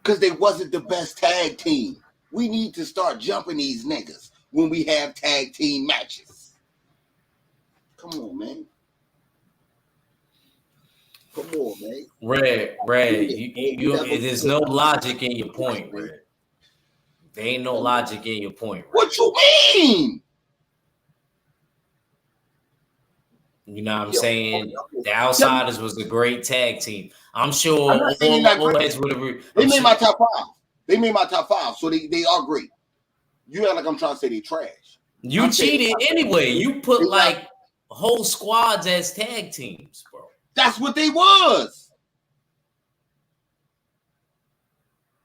Because they wasn't the best tag team. We need to start jumping these niggas when we have tag team matches. Come on, man. Come on, man. Red. There's no logic in your point, Red. There ain't no logic in your point, Red. What you mean? You know what I'm saying? The Outsiders was a great tag team. I'm sure all heads would agree. They made my top 5. They made my top 5, so they are great. You act like I'm trying to say they trash. You cheated anyway. You put like whole squads as tag teams, bro. That's what they was.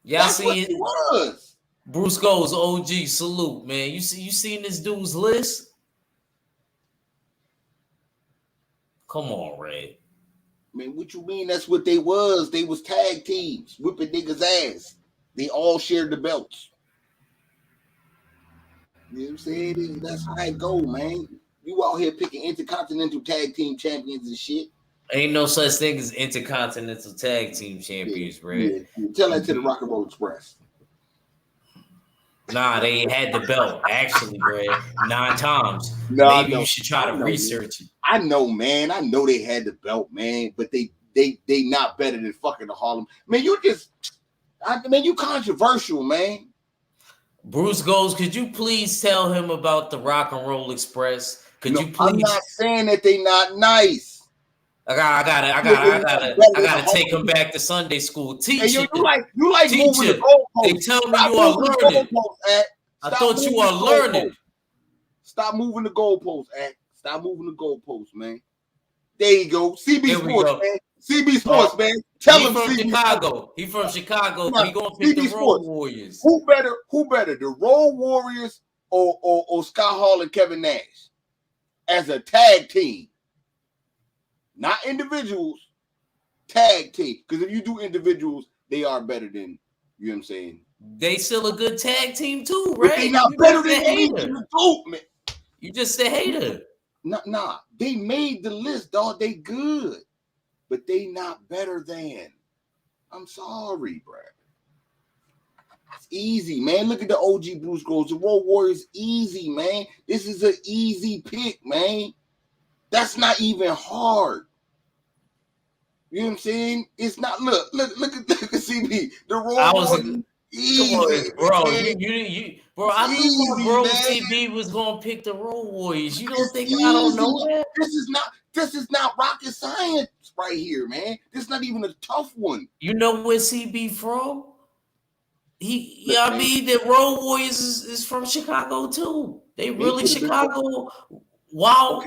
Y'all see it? Was. Bruce goes OG salute, man. You seen this dude's list? Come on, Red. Man, what you mean? That's what they was. They was tag teams, whipping niggas' ass. They all shared the belts. You know what I'm saying? That's how it go, man. You out here picking intercontinental tag team champions and shit. Ain't no such thing as intercontinental tag team champions, Red. Yeah. Tell that to the Rock and Roll Express. Nah, they had the belt, actually, Red, 9 times. No, maybe you should try to research it. I know, man. I know they had the belt, man, but they not better than fucking the Harlem. Man, you controversial, man. Bruce goes, could you please tell him about the Rock and Roll Express? Could you please? I'm not saying that they not nice. I gotta take him back to Sunday school. Teach you like moving the goalposts. They tell me you are learning. I thought you are learning. Stop moving the goalposts, Stop moving the goalposts, man. There you go. CB Sports, man. CB Sports, man. Tell him from Chicago. He from Chicago. He gonna pick the Road Warriors. Who better? The Road Warriors or Scott Hall and Kevin Nash as a tag team? Not individuals, tag team. Because if you do individuals, they are better than, you know what I'm saying? They still a good tag team too, right? But they not better than hater. Man. You just a hater. Nah. They made the list, dog. They good. But they not better than. I'm sorry, bro. It's easy, man. Look at the OG Bruce Groves. The Road Warriors, easy, man. This is an easy pick, man. That's not even hard. You know what I'm saying? It's not. Look at CB. The Road easy, bro. You, bro. I knew bro CB was gonna pick the Road Warriors. You don't think I don't know that? This is not rocket science right here, man. This is not even a tough one. You know where CB from? I mean, the Road Warriors is from Chicago too. They really Chicago. Wild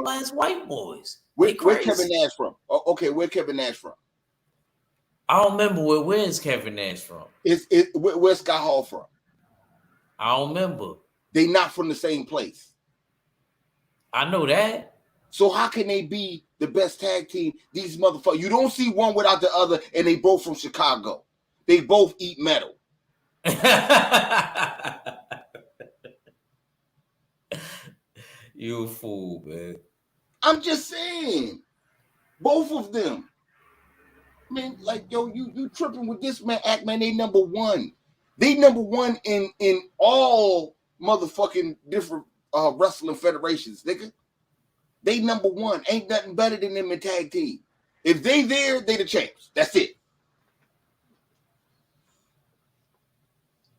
ass white boys. Where Kevin Nash from? Okay, where Kevin Nash from? I don't remember where's Kevin Nash from. Where's Scott Hall from? I don't remember. They not from the same place. I know that. So how can they be the best tag team? These motherfuckers. You don't see one without the other, and they both from Chicago. They both eat metal. You a fool, man. I'm just saying. Both of them. I mean, like, yo, you tripping with this man, act man, they number one. They number one in all motherfucking different wrestling federations, nigga. They number one. Ain't nothing better than them in tag team. If they there, they the champs. That's it.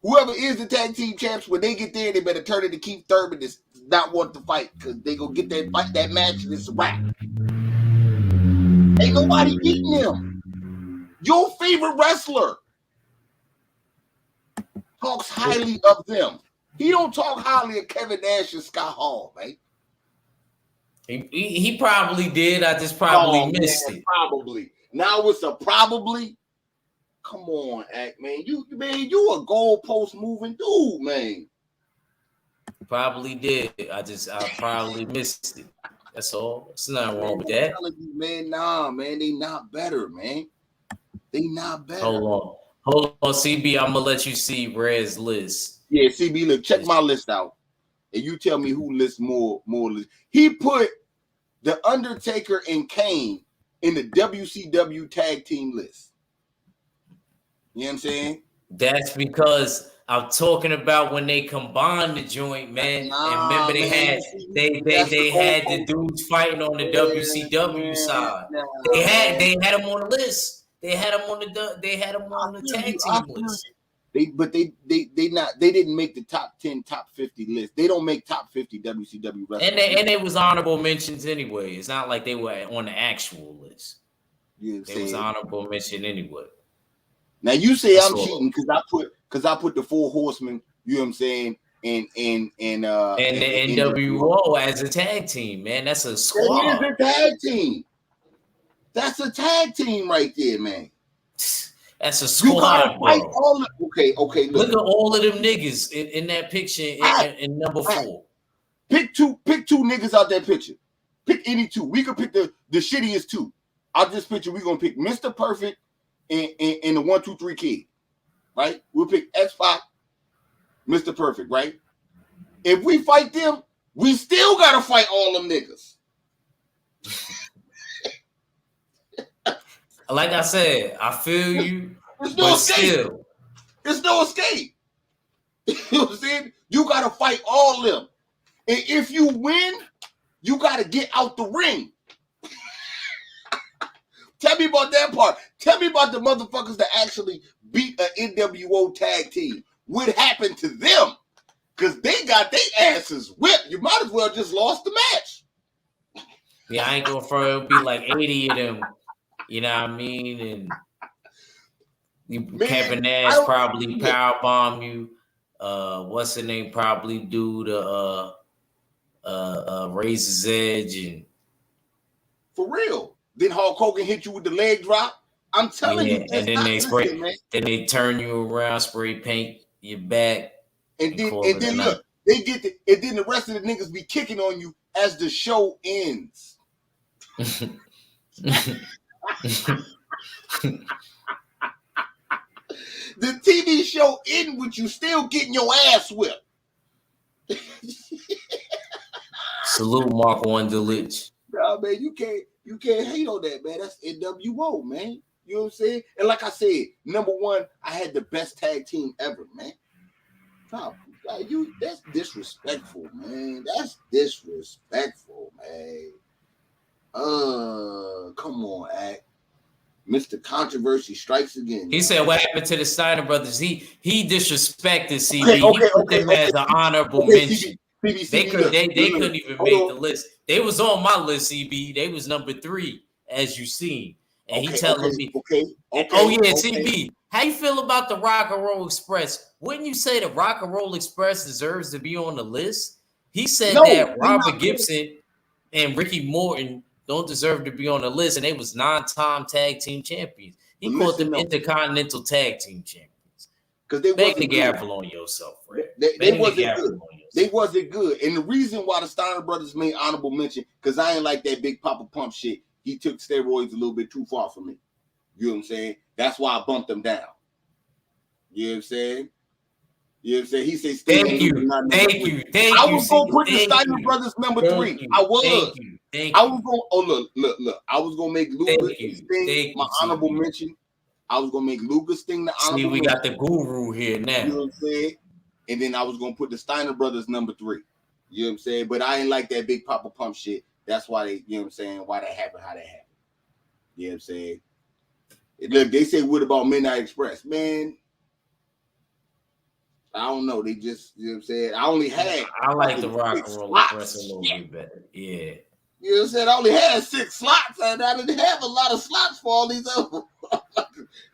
Whoever is the tag team champs, when they get there, they better turn it to Keith Thurman and not want to fight, because they gonna get that fight, that match, and it's a wrap. Ain't nobody beating him. Your favorite wrestler talks highly of them. He don't talk highly of Kevin Nash and Scott Hall, man. He probably did. I just probably missed it. Probably. Now it's a probably. Come on, act man. You a goalpost moving dude, man. Probably did. I probably missed it. That's all. There's nothing wrong with that. I'm telling you, man, nah, man, they not better, man. They not better. Hold on, CB. I'm gonna let you see Red's list. Yeah, CB, look, check my list out, and you tell me who lists more lists. He put The Undertaker and Kane in the WCW tag team list. You know what I'm saying? That's because I'm talking about when they combined the joint, man. And remember they had the dudes fighting on the WCW side. They had them on the list. They had them on the tag team list. They didn't make the top 10, top 50 list. They don't make top 50 WCW wrestlers. And they was honorable mentions anyway. It's not like they were on the actual list. It was honorable mention anyway. Now you say I'm cheating because I put the Four Horsemen, you know what I'm saying, and the NWO as a tag team, man. That's a squad. That is a tag team. That's a tag team right there, man. That's a squad, bro. Okay. Look at all of them niggas in that picture in number 4. Pick two niggas out that picture. Pick any two. We could pick the shittiest two. Out this picture, we're gonna pick Mr. Perfect and the 1, 2, 3 Kid. Right? We'll pick X-Pac, Mr. Perfect, right? If we fight them, we still gotta fight all them niggas. Like I said, I feel you. There's no escape. There's no escape. You know what I'm saying? You gotta fight all them. And if you win, you gotta get out the ring. Tell me about that part. Tell me about the motherfuckers that actually beat an NWO tag team. What happened to them? Because they got their asses whipped. You might as well just lost the match. Yeah, I ain't gonna it'll be like 80 of them. You know what I mean? And Kevin Nash probably powerbomb you. What's the name? Probably do the Razor's Edge and for real. Then Hulk Hogan hit you with the leg drop. I'm telling you, and then they spray. Then they turn you around, spray paint your back, and then look, they get and then the rest of the niggas be kicking on you as the show ends. The TV show ending with you still getting your ass whipped. Salute Mark Wunderlich. Nah, man, you can't hate on that, man. That's NWO, man. You know what I'm saying? And like I said, number one, I had the best tag team ever, man. Nah, that's disrespectful, man. That's disrespectful, man. Come on, act. Mr. Controversy strikes again. He said, "What happened to the Steiner Brothers?" He disrespected CB. He put them as an honorable mention. They couldn't even make the list. They was on my list, CB. They was number 3, as you seen. And he telling me, CB, how you feel about the Rock and Roll Express? Wouldn't you say the Rock and Roll Express deserves to be on the list? He said that Robert Gibson and Ricky Morton don't deserve to be on the list, and they was 9-time tag team champions. He called them Intercontinental Tag Team Champions. Because they Beg wasn't the gavel on yourself, Fred. They wasn't good. They wasn't good. And the reason why the Steiner Brothers made honorable mention, because I ain't like that Big Papa Pump shit. He took steroids a little bit too far for me. You know what I'm saying? That's why I bumped him down. You know what I'm saying? You know what I'm saying? He said, Thank you. I was going to put the Steiner Brothers number 3. I was. I was going, oh, look. I was going to make Luger and Sting my honorable mention. I was going to make Luger Sting the honorable mention. See, we got the guru here now. You know what I'm saying? And then I was going to put the Steiner Brothers number 3. You know what I'm saying? But I ain't like that Big Papa Pump shit. That's why they, you know what I'm saying? Why that happened, how that happened. You know what I'm saying? Look, they say, what about Midnight Express? Man, I don't know. They just, you know what I'm saying? I like the Rock and Roll Express a little bit better. Yeah. You know what I'm saying? I only had 6 slots, and I didn't have a lot of slots for all these other.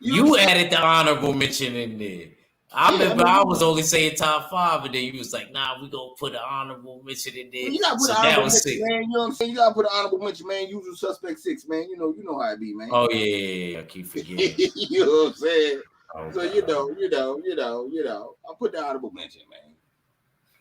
you added the honorable mention in there. I remember I was only saying top 5, and then you was like, nah, we gonna put an honorable mention in there. You gotta put an honorable mention, man. You know what I'm saying? You gotta put an honorable mention, man. Usual Suspect 6, man. You know how it be, man. Oh yeah. I keep forgetting. You know what I'm saying? Oh, so you know. I put the honorable mention, man.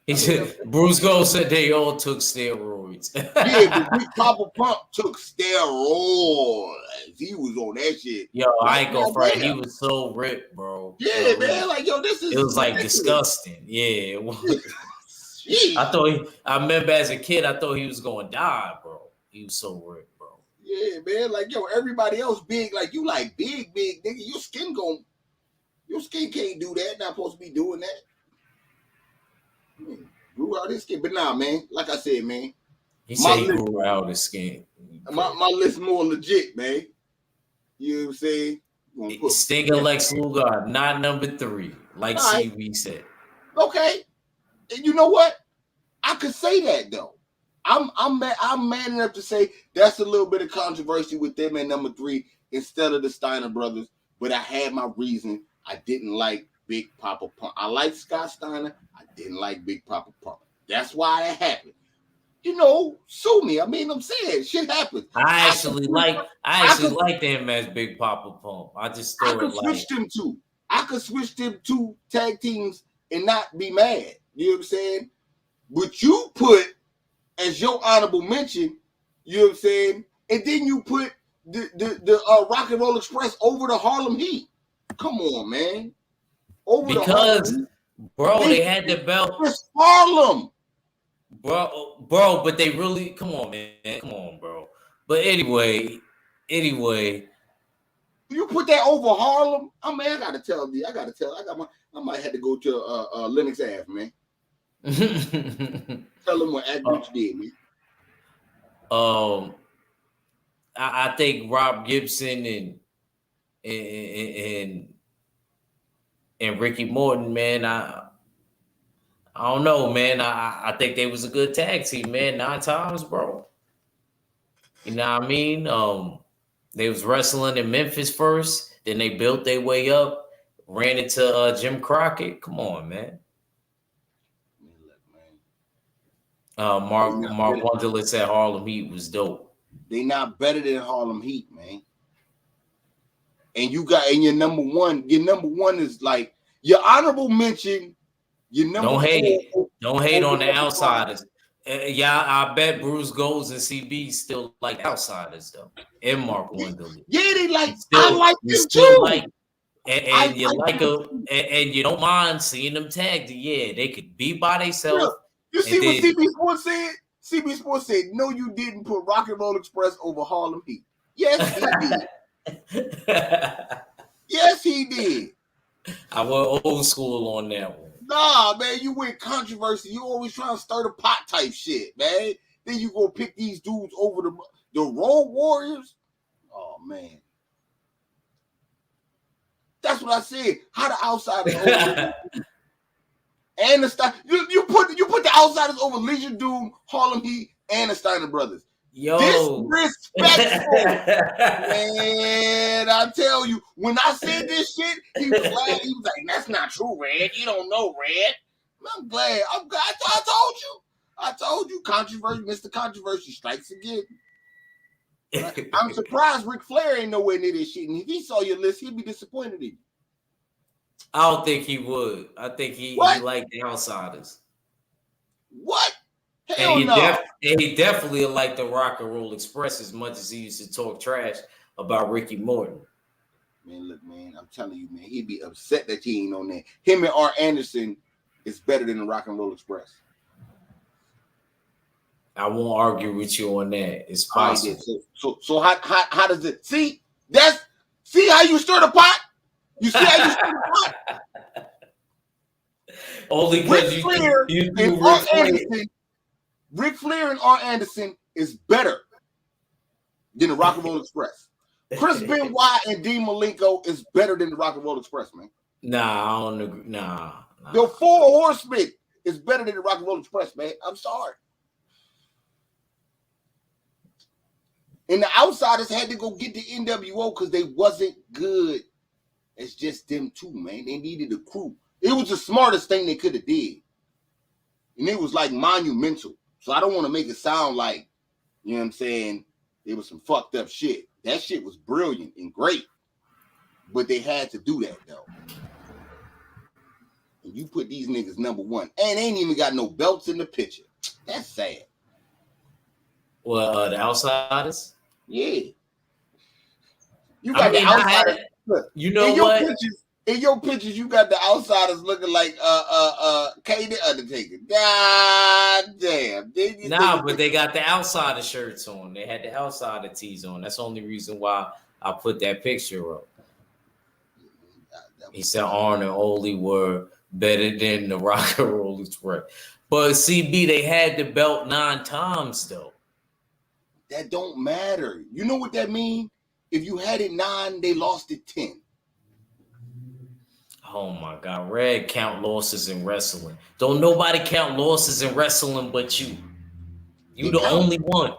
He said Bruce Gold said they all took steroids. Yeah, but Big Papa Pump took steroids. He was on that shit. Yo, I ain't gonna front. He was so ripped, bro. Yeah, so man. Like, yo, this is. It was like disgusting. Yeah. I remember as a kid, I thought he was gonna die, bro. He was so ripped, bro. Yeah, man. Like, yo, everybody else big. Like, you like big, nigga. Your skin can't do that. Not supposed to be doing that. Grew out his skin, but nah, man. Like I said, man. He said he grew out his skin. My list more legit, man. You know what I'm saying? Sting and Lex Luger are not number 3, like CB said. Okay, and you know what? I could say that though. I'm man enough to say that's a little bit of controversy with them at number 3 instead of the Steiner Brothers. But I had my reason. I didn't like Big Papa Pump. I liked Scott Steiner. I didn't like Big Papa Pump. That's why that happened. You know, sue me. I mean, I'm saying shit happens. I actually like them as Big Papa Pump. I just thought I could switch them two tag teams and not be mad. You know what I'm saying? But you put as your honorable mention, you know what I'm saying, and then you put the Rock and Roll Express over the Harlem Heat. Come on, man. They had the belt. It's Harlem. Bro, but they really come on, man. Come on, bro. But anyway. You put that over Harlem? I mean, I gotta tell. I might have to go to Lennox Ave, man. Tell them what Act did, man. I think Rob Gibson and Ricky Morton, man. I don't know, man. I think they was a good tag team, man. 9 times, bro. You know what I mean? They was wrestling in Memphis first, then they built their way up, ran into Jim Crockett. Come on, man. Mark Wonderless at Harlem Heat was dope. They not better than Harlem Heat, man. And your number one is like your honorable mention. Your number don't hate on the outsiders. I bet Bruce Golds and CB still like outsiders though. And Mark Wonderless. Yeah, they like. I like them too. And you don't mind seeing them tagged. Yeah, they could be by themselves. You see what CB Sports said? CB Sports said, no, you didn't put Rock and Roll Express over Harlem Heat. Yes, he did. Yes, he did. I went old school on that one. Nah, man, you went controversy. You always trying to stir the pot type shit, man. Then you go pick these dudes over the Road Warriors. Oh, man. That's what I said. How the outsiders over and the Steiner. You put the outsiders over Legion Doom, Harlem Heat, and the Steiner Brothers. Yo, disrespectful, man. I tell you, when I said this shit, he was glad. He was like, "That's not true, Red. You don't know, Red." I'm glad. I told you. Controversy, Mr. Controversy strikes again. Right? I'm surprised Ric Flair ain't nowhere near this shit. And if he saw your list, he'd be disappointed in you. I don't think he would. I think he liked the outsiders. What? Hell no. And he definitely liked the Rock and Roll Express as much as he used to talk trash about Ricky Morton. Man, look, man, I'm telling you, man, he'd be upset that he ain't on there. Him and Art Anderson is better than the Rock and Roll Express. I won't argue with you on that. It's possible. So how does it see how you stir the pot? You see how you stir the pot? Only because Ric Flair and Art Anderson is better than the Rock and Roll Express. Chris Benoit and Dean Malenko is better than the Rock and Roll Express, man. Nah, I don't agree. Nah. The Four Horsemen is better than the Rock and Roll Express, man. I'm sorry. And the outsiders had to go get the NWO because they wasn't good. It's just them two, man. They needed a crew. It was the smartest thing they could have did. And it was like monumental. So I don't want to make it sound like, you know what I'm saying, it was some fucked up shit. That shit was brilliant and great. But they had to do that, though. And you put these niggas number one. And they ain't even got no belts in the picture. That's sad. Well, the outsiders? Yeah. You got the outsiders. Look, you know what? In your pictures, you got the outsiders looking like Kane the Undertaker. God damn. But they got the outsider shirts on. They had the outsider tees on. That's the only reason why I put that picture up. He said Arn and Ole were better than the Rock and Roll Express. But CB, they had the belt 9 times, though. That don't matter. You know what that means? If you had it 9, they lost it 10. Oh my God, Red count losses in wrestling. Don't nobody count losses in wrestling but you. You the only one.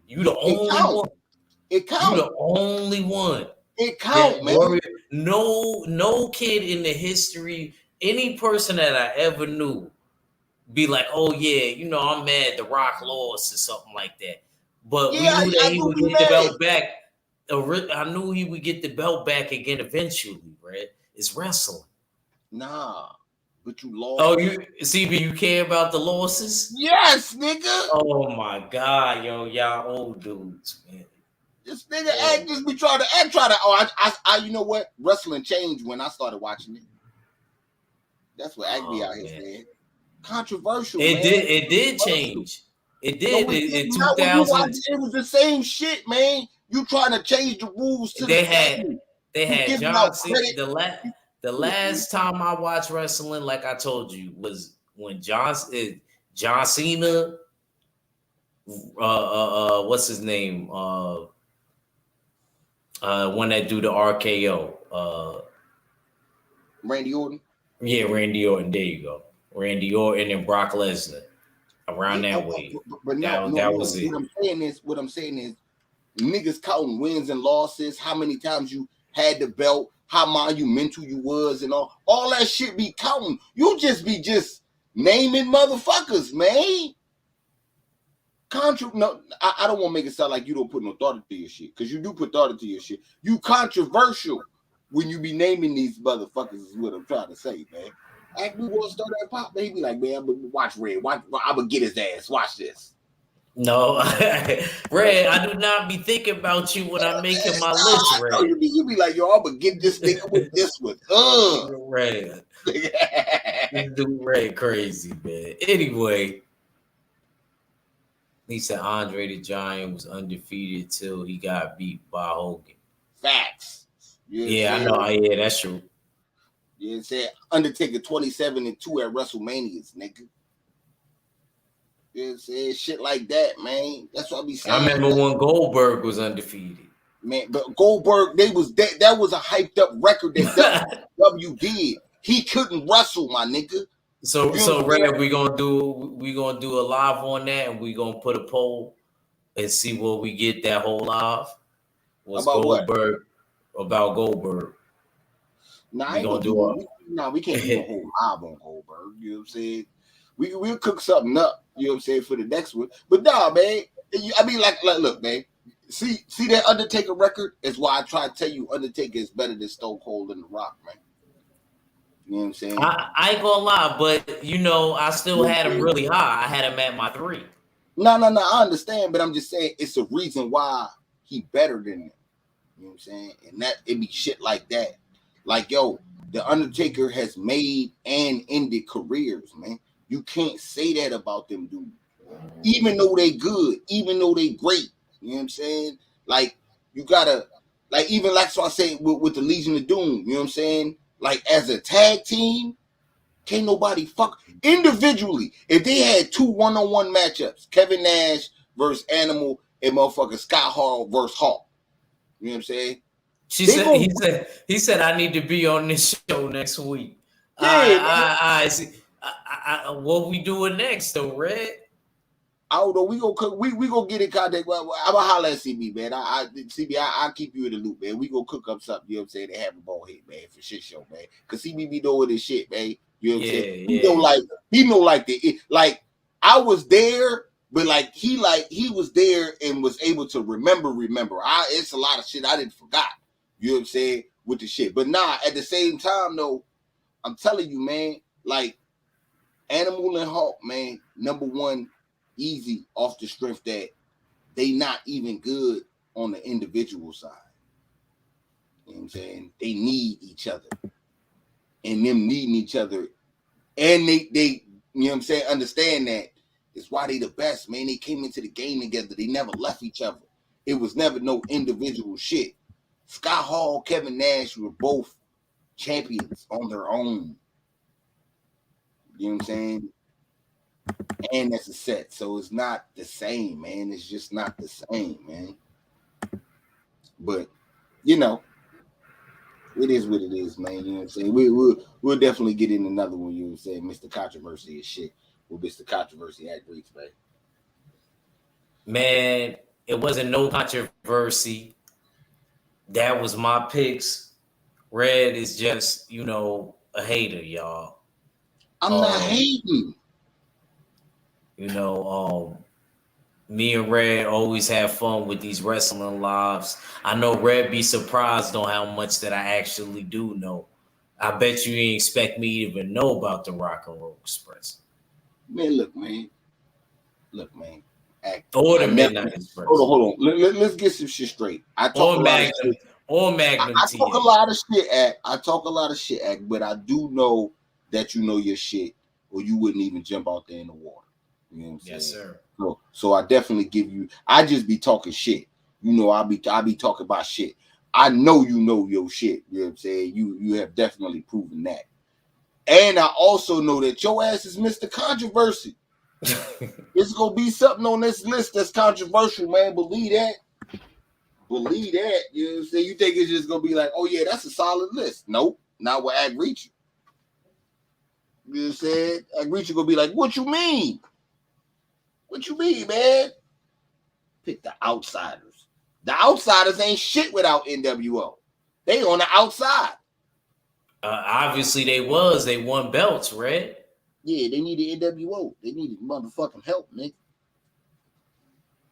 You the only one. It counts. You the only one. It counts, man. No kid in the history, any person that I ever knew, be like, oh yeah, you know, I'm mad The Rock lost or something like that. But we knew that he would get the belt back. I knew he would get the belt back again eventually, right? It's wrestling. Nah, but you lost. Oh, CB, you care about the losses? Yes, nigga. Oh my God, yo, y'all old dudes, man. This nigga just be trying to I you know what? Wrestling changed when I started watching it. That's what Agby out here said. Controversial. It did change. It did in 2000. It was the same shit, man. You trying to change the rules to they had John Cena. The last time I watched wrestling, like I told you, was when John Cena, what's his name? One that do the RKO. Randy Orton. Yeah, Randy Orton. There you go. Randy Orton and Brock Lesnar. Around that way. But that was it. What I'm saying is niggas counting wins and losses, how many times you had the belt, how monumental you was, and all that shit be counting. You just be naming motherfuckers, man. I don't want to make it sound like you don't put no thought into your shit, because you do put thought into your shit. You controversial when you be naming these motherfuckers is what I'm trying to say, man. Acme want to start that pop, baby. Like, man, I'm gonna watch Red. I'm gonna get his ass. Watch this. No, Red, I do not be thinking about you when I'm making my list, Red. You be like, yo, I'm gonna get this nigga with this one. Red. This dude Red crazy, man. Anyway, he said Andre the Giant was undefeated till he got beat by Hogan. Facts. I know. Yeah, that's true. You know, said Undertaker 27-2 at WrestleManias, nigga. You know, said shit like that, man. That's what I be saying. I remember when Goldberg was undefeated. Man, but Goldberg, that was a hyped up record that W did. He couldn't wrestle, my nigga. So Red, we gonna do a live on that, and we gonna put a poll and see what we get that whole live. About Goldberg about Goldberg? Nah, we can't do a whole live on Goldberg. You know what I'm saying? We'll cook something up. You know what I'm saying, for the next one. But nah, man. I mean, like look, man. See that Undertaker record is why I try to tell you Undertaker is better than Stone Cold and The Rock, man. You know what I'm saying? I ain't gonna lie, but you know, I still had him really high. I had him at my 3. No, I understand, but I'm just saying it's a reason why he better than them. You know what I'm saying? And that it be shit like that. Like, yo, the Undertaker has made and ended careers, man. You can't say that about them dudes. Even though they good, even though they great. You know what I'm saying? Like, you gotta, like, even like so I say with the Legion of Doom, you know what I'm saying? Like, as a tag team, can't nobody fuck individually. If they had 2 one-on-one matchups, Kevin Nash versus Animal and motherfucking Scott Hall versus Hawk. You know what I'm saying? He said I need to be on this show next week. Yeah, I see. What we doing next though, Red? I don't know. We gonna get in contact. I'm gonna holler at CB, man. I'll keep you in the loop, man. We gonna cook up something. You know what I'm saying? They have a ball hit, man, for shit show, man. Cause CB be doing this shit, man. You know what I'm saying? He know like the like I was there, but like he was there and was able to remember. It's a lot of shit I didn't forgot. You know what I'm saying? With the shit. But nah, at the same time though, I'm telling you, man, like Animal and Hawk, man, number one, easy off the strength that they not even good on the individual side. You know what I'm saying? They need each other. And them needing each other. And they you know what I'm saying, understand that is why they the best, man. They came into the game together. They never left each other. It was never no individual shit. Scott Hall, Kevin Nash were both champions on their own. You know what I'm saying? And that's a set. So it's not the same, man. It's just not the same, man. But, you know, it is what it is, man. You know what I'm saying? We'll definitely get in another one, you know what I'm saying? Mr. Controversy is shit. With Mr. Controversy at Greeks, man. Man, it wasn't no controversy. That was my picks. Red is just, you know, a hater, y'all. I'm not hating. You know, me and Red always have fun with these wrestling lives. I know Red be surprised on how much that I actually do know. I bet you didn't expect me to even know about the Rock and Roll Express. Man, look, man. Or the Midnight Express. Hold on. Let's get some shit straight. I talk a lot of shit. I talk a lot of shit, Act, but I do know that you know your shit, or you wouldn't even jump out there in the water. You know what I'm saying? Yes, sir. So I definitely give you. I just be talking shit. You know, I be talking about shit. I know you know your shit. You know what I'm saying? You have definitely proven that. And I also know that your ass is Mr. Controversy. It's gonna be something on this list that's controversial, man. Believe that. You know what I'm saying? You think it's just gonna be like, oh yeah, that's a solid list. Nope, not with Ag Reacher. You know what I'm saying? Ag Reacher gonna be like, what you mean? What you mean, man? Pick the outsiders. The outsiders ain't shit without NWO. They on the outside. Obviously they won belts, Red. Yeah, they needed NWO. They needed motherfucking help, nigga.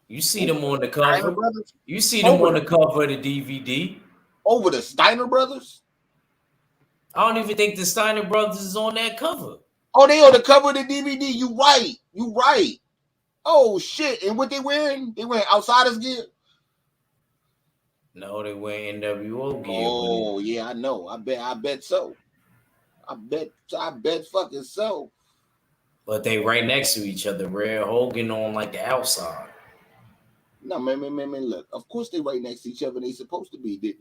You see them on the cover. You see them on the cover of the DVD. Over the Steiner Brothers? I don't even think the Steiner Brothers is on that cover. Oh, they on the cover of the DVD. You right. Oh shit! And what they wearing? They wearing outsiders gear. No, they wear NWO gear. Oh yeah, I know. I bet so. I bet fucking so. But they right next to each other. Red Hogan on like the outside. No, man. Look, of course they right next to each other. They supposed to be.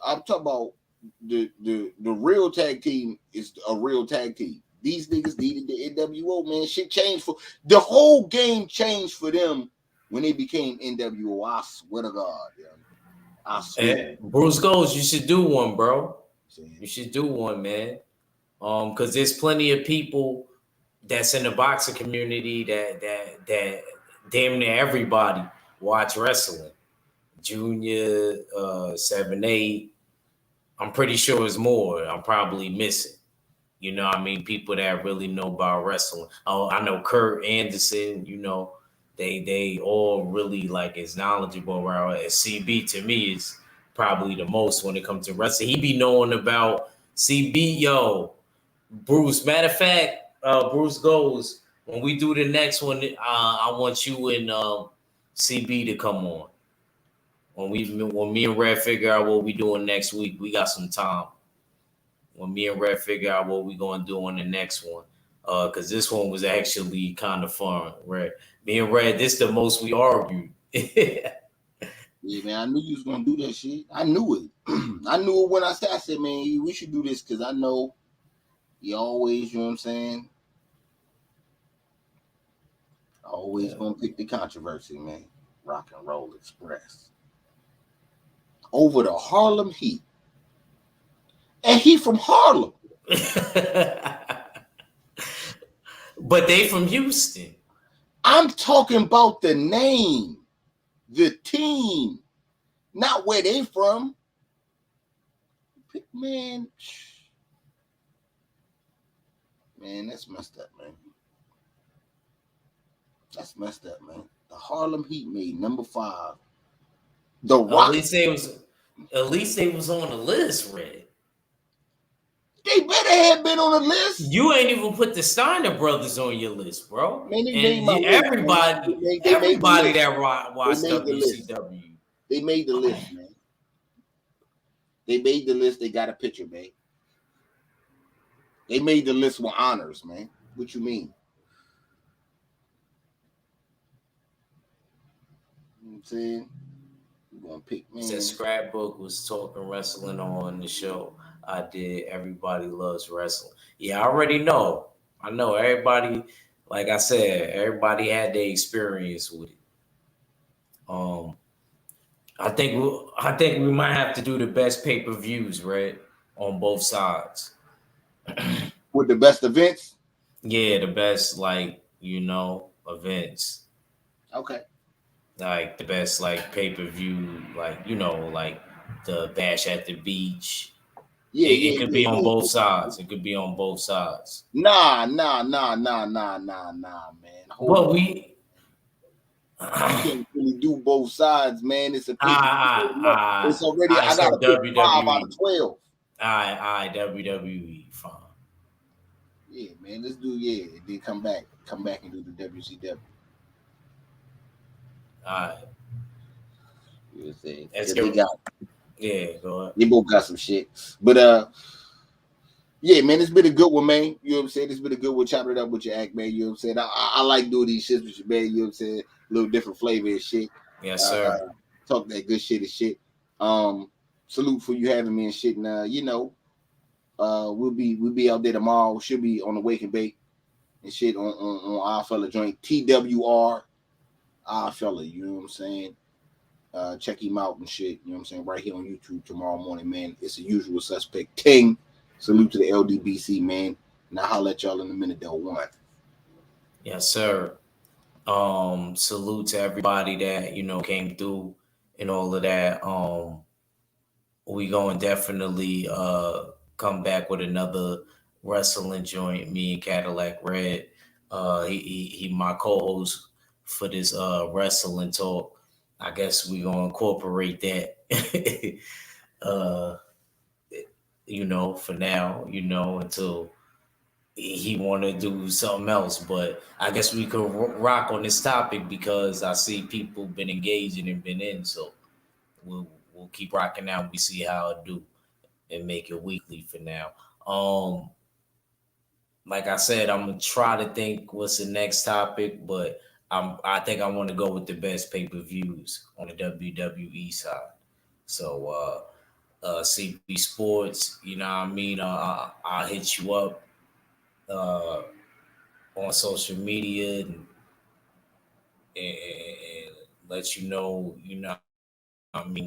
I'm talking about the real tag team is a real tag team. These niggas needed the NWO, man. Shit changed for the whole game changed for them when they became NWO. I swear to God, yeah. I swear. Hey, Bruce Goes, you should do one, bro. You should do one, man. Because there's plenty of people that's in the boxing community that damn near everybody watch wrestling. Junior, 7-8. I'm pretty sure it's more. I'm probably missing. You know what I mean? People that really know about wrestling. Oh, I know Kurt Anderson, you know, they all really like is knowledgeable around it. CB to me is probably the most when it comes to wrestling. He be knowing about CB, yo, Bruce. Matter of fact, Bruce goes when we do the next one. I want you and CB to come on. When me and Red figure out what we doing next week, we got some time. When me and Red figure out what we gonna do on the next one. Cause this one was actually kind of fun. Red. Me and Red, this the most we argued. Yeah, man, I knew you was gonna do that shit. I knew it. I knew it when I said, man, we should do this because I know you always, you know what I'm saying? Always gonna pick the controversy, man. Rock and Roll Express. Over the Harlem Heat. And he from Harlem. But they from Houston. I'm talking about the name, the team, not where they from. Man, that's messed up, man. That's messed up, man. The Harlem Heat made number 5. The Rock. At least they was on the list, Red. They better have been on the list. You ain't even put the Steiner Brothers on your list, bro. Man, everybody that watched WCW. They made the list, man. They made the list. They got a picture, man. They made the list with honors, man. What you mean? You know what I'm saying? We're gonna pick, man. Said Scrapbook was talking wrestling on the show. I did. Everybody loves wrestling. Yeah, I already know. I know everybody. Like I said, everybody had their experience with it. I think we might have to do the best pay-per-views, right? On both sides. With the best events? Yeah, the best, like, events. Okay. Like the best, like, pay-per-view, like, like the Bash at the Beach. Yeah, it could be on both sides. It could be on both sides. Nah, man. We can't really do both sides, man. It's a it's already I got WWE 5 out of 12. WWE fine. Yeah, man. Let's do Then come back and do the WCW. All right. You know what I'm saying? Go ahead. They both got some shit. But yeah, man, it's been a good one, man. You know what I'm saying? It's been a good one, chopping it up with your act, man. You know what I'm saying? I like doing these shits with you, man. You know what I'm saying? A little different flavor and shit. Yes, sir. Talk that good shit and shit. Salute for you having me and shit. And we'll be out there tomorrow. We should be on the Wake and Bake and shit on our fella joint. TWR our fella, you know what I'm saying? Check him out and shit, you know what I'm saying? Right here on YouTube tomorrow morning, man. It's a usual suspect. King. Salute to the LDBC, man. And I'll holler at y'all in a minute, though. One. Yes, sir. Salute to everybody that, came through and all of that. We gonna definitely come back with another wrestling joint. Me and Cadillac Red. He my co-host for this wrestling talk. I guess we gonna incorporate that. For now, until he want to do something else. But I guess we could rock on this topic because I see people been engaging and been in. So we'll keep rocking out. We see how it do and make it weekly for now. Like I said, I'm gonna try to think what's the next topic, but I think I want to go with the best pay-per-views on the WWE side. So CB Sports, you know what I mean? I'll hit you up on social media and let you know,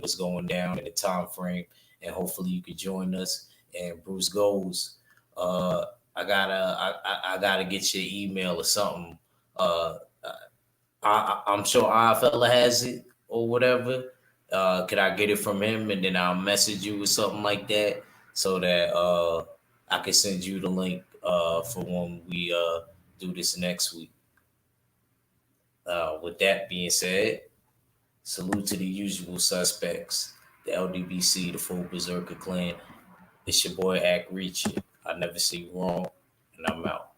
what's going down in the time frame, and hopefully you could join us. And Bruce goes, I gotta get your email or something. I'm sure our fella has it or whatever. Could I get it from him and then I'll message you or something like that so that I can send you the link for when we do this next week. With that being said, salute to the usual suspects, the LDBC, the full Berserker clan. It's your boy Act Reach. I never see you wrong, and I'm out.